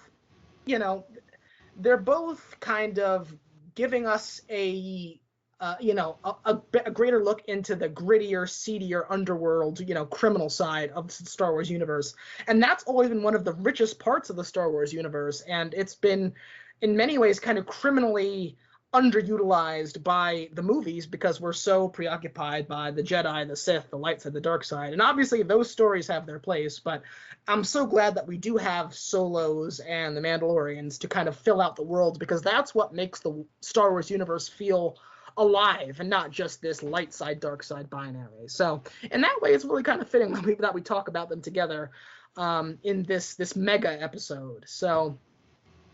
Speaker 6: kind of giving us a greater look into the grittier, seedier underworld, criminal side of the Star Wars universe. And that's always been one of the richest parts of the Star Wars universe. And it's been, in many ways, kind of criminally underutilized by the movies because we're so preoccupied by the Jedi, the Sith, the light side, the dark side. And obviously those stories have their place, but I'm so glad that we do have Solos and the Mandalorians to kind of fill out the world, because that's what makes the Star Wars universe feel alive and not just this light side, dark side binary. So in that way, it's really kind of fitting that we talk about them together in this mega episode. So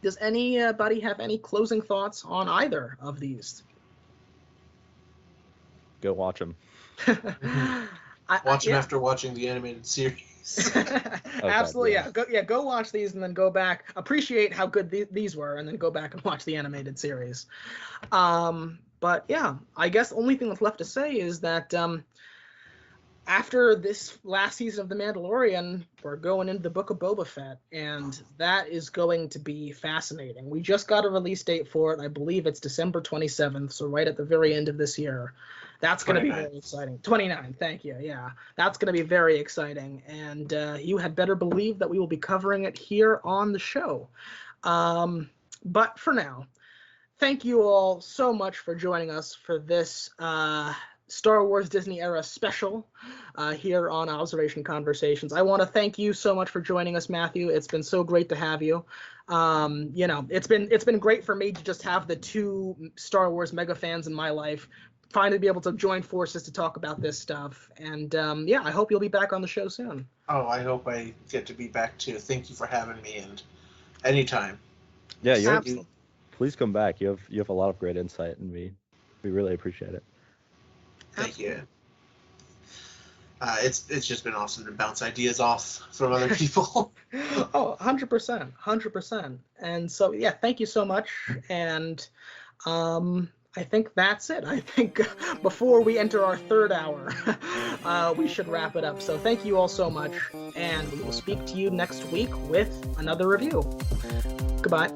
Speaker 6: does anybody have any closing thoughts on either of these?
Speaker 7: Go watch them.
Speaker 8: Watch them after watching the animated series.
Speaker 6: Absolutely, yeah. Go watch these and then go back. Appreciate how good these were, and then go back and watch the animated series. But yeah, I guess the only thing that's left to say is that after this last season of The Mandalorian, we're going into the Book of Boba Fett, and that is going to be fascinating. We just got a release date for it. I believe it's December 27th, so right at the very end of this year. That's going to be very exciting. 29, thank you, yeah. That's going to be very exciting, and you had better believe that we will be covering it here on the show. But for now, thank you all so much for joining us for this Star Wars Disney era special here on Observation Conversations. I want to thank you so much for joining us, Matthew. It's been so great to have you. It's been great for me to just have the two Star Wars mega fans in my life finally be able to join forces to talk about this stuff. And I hope you'll be back on the show soon.
Speaker 8: Oh, I hope I get to be back too. Thank you for having me, and anytime.
Speaker 7: Yeah, please come back. You have a lot of great insight, and we really appreciate it.
Speaker 8: Thank you. It's just been awesome to bounce ideas off from other people.
Speaker 6: Oh, 100%. And so, yeah, thank you so much. And I think that's it. I think before we enter our third hour, we should wrap it up. So thank you all so much, and we will speak to you next week with another review. Goodbye.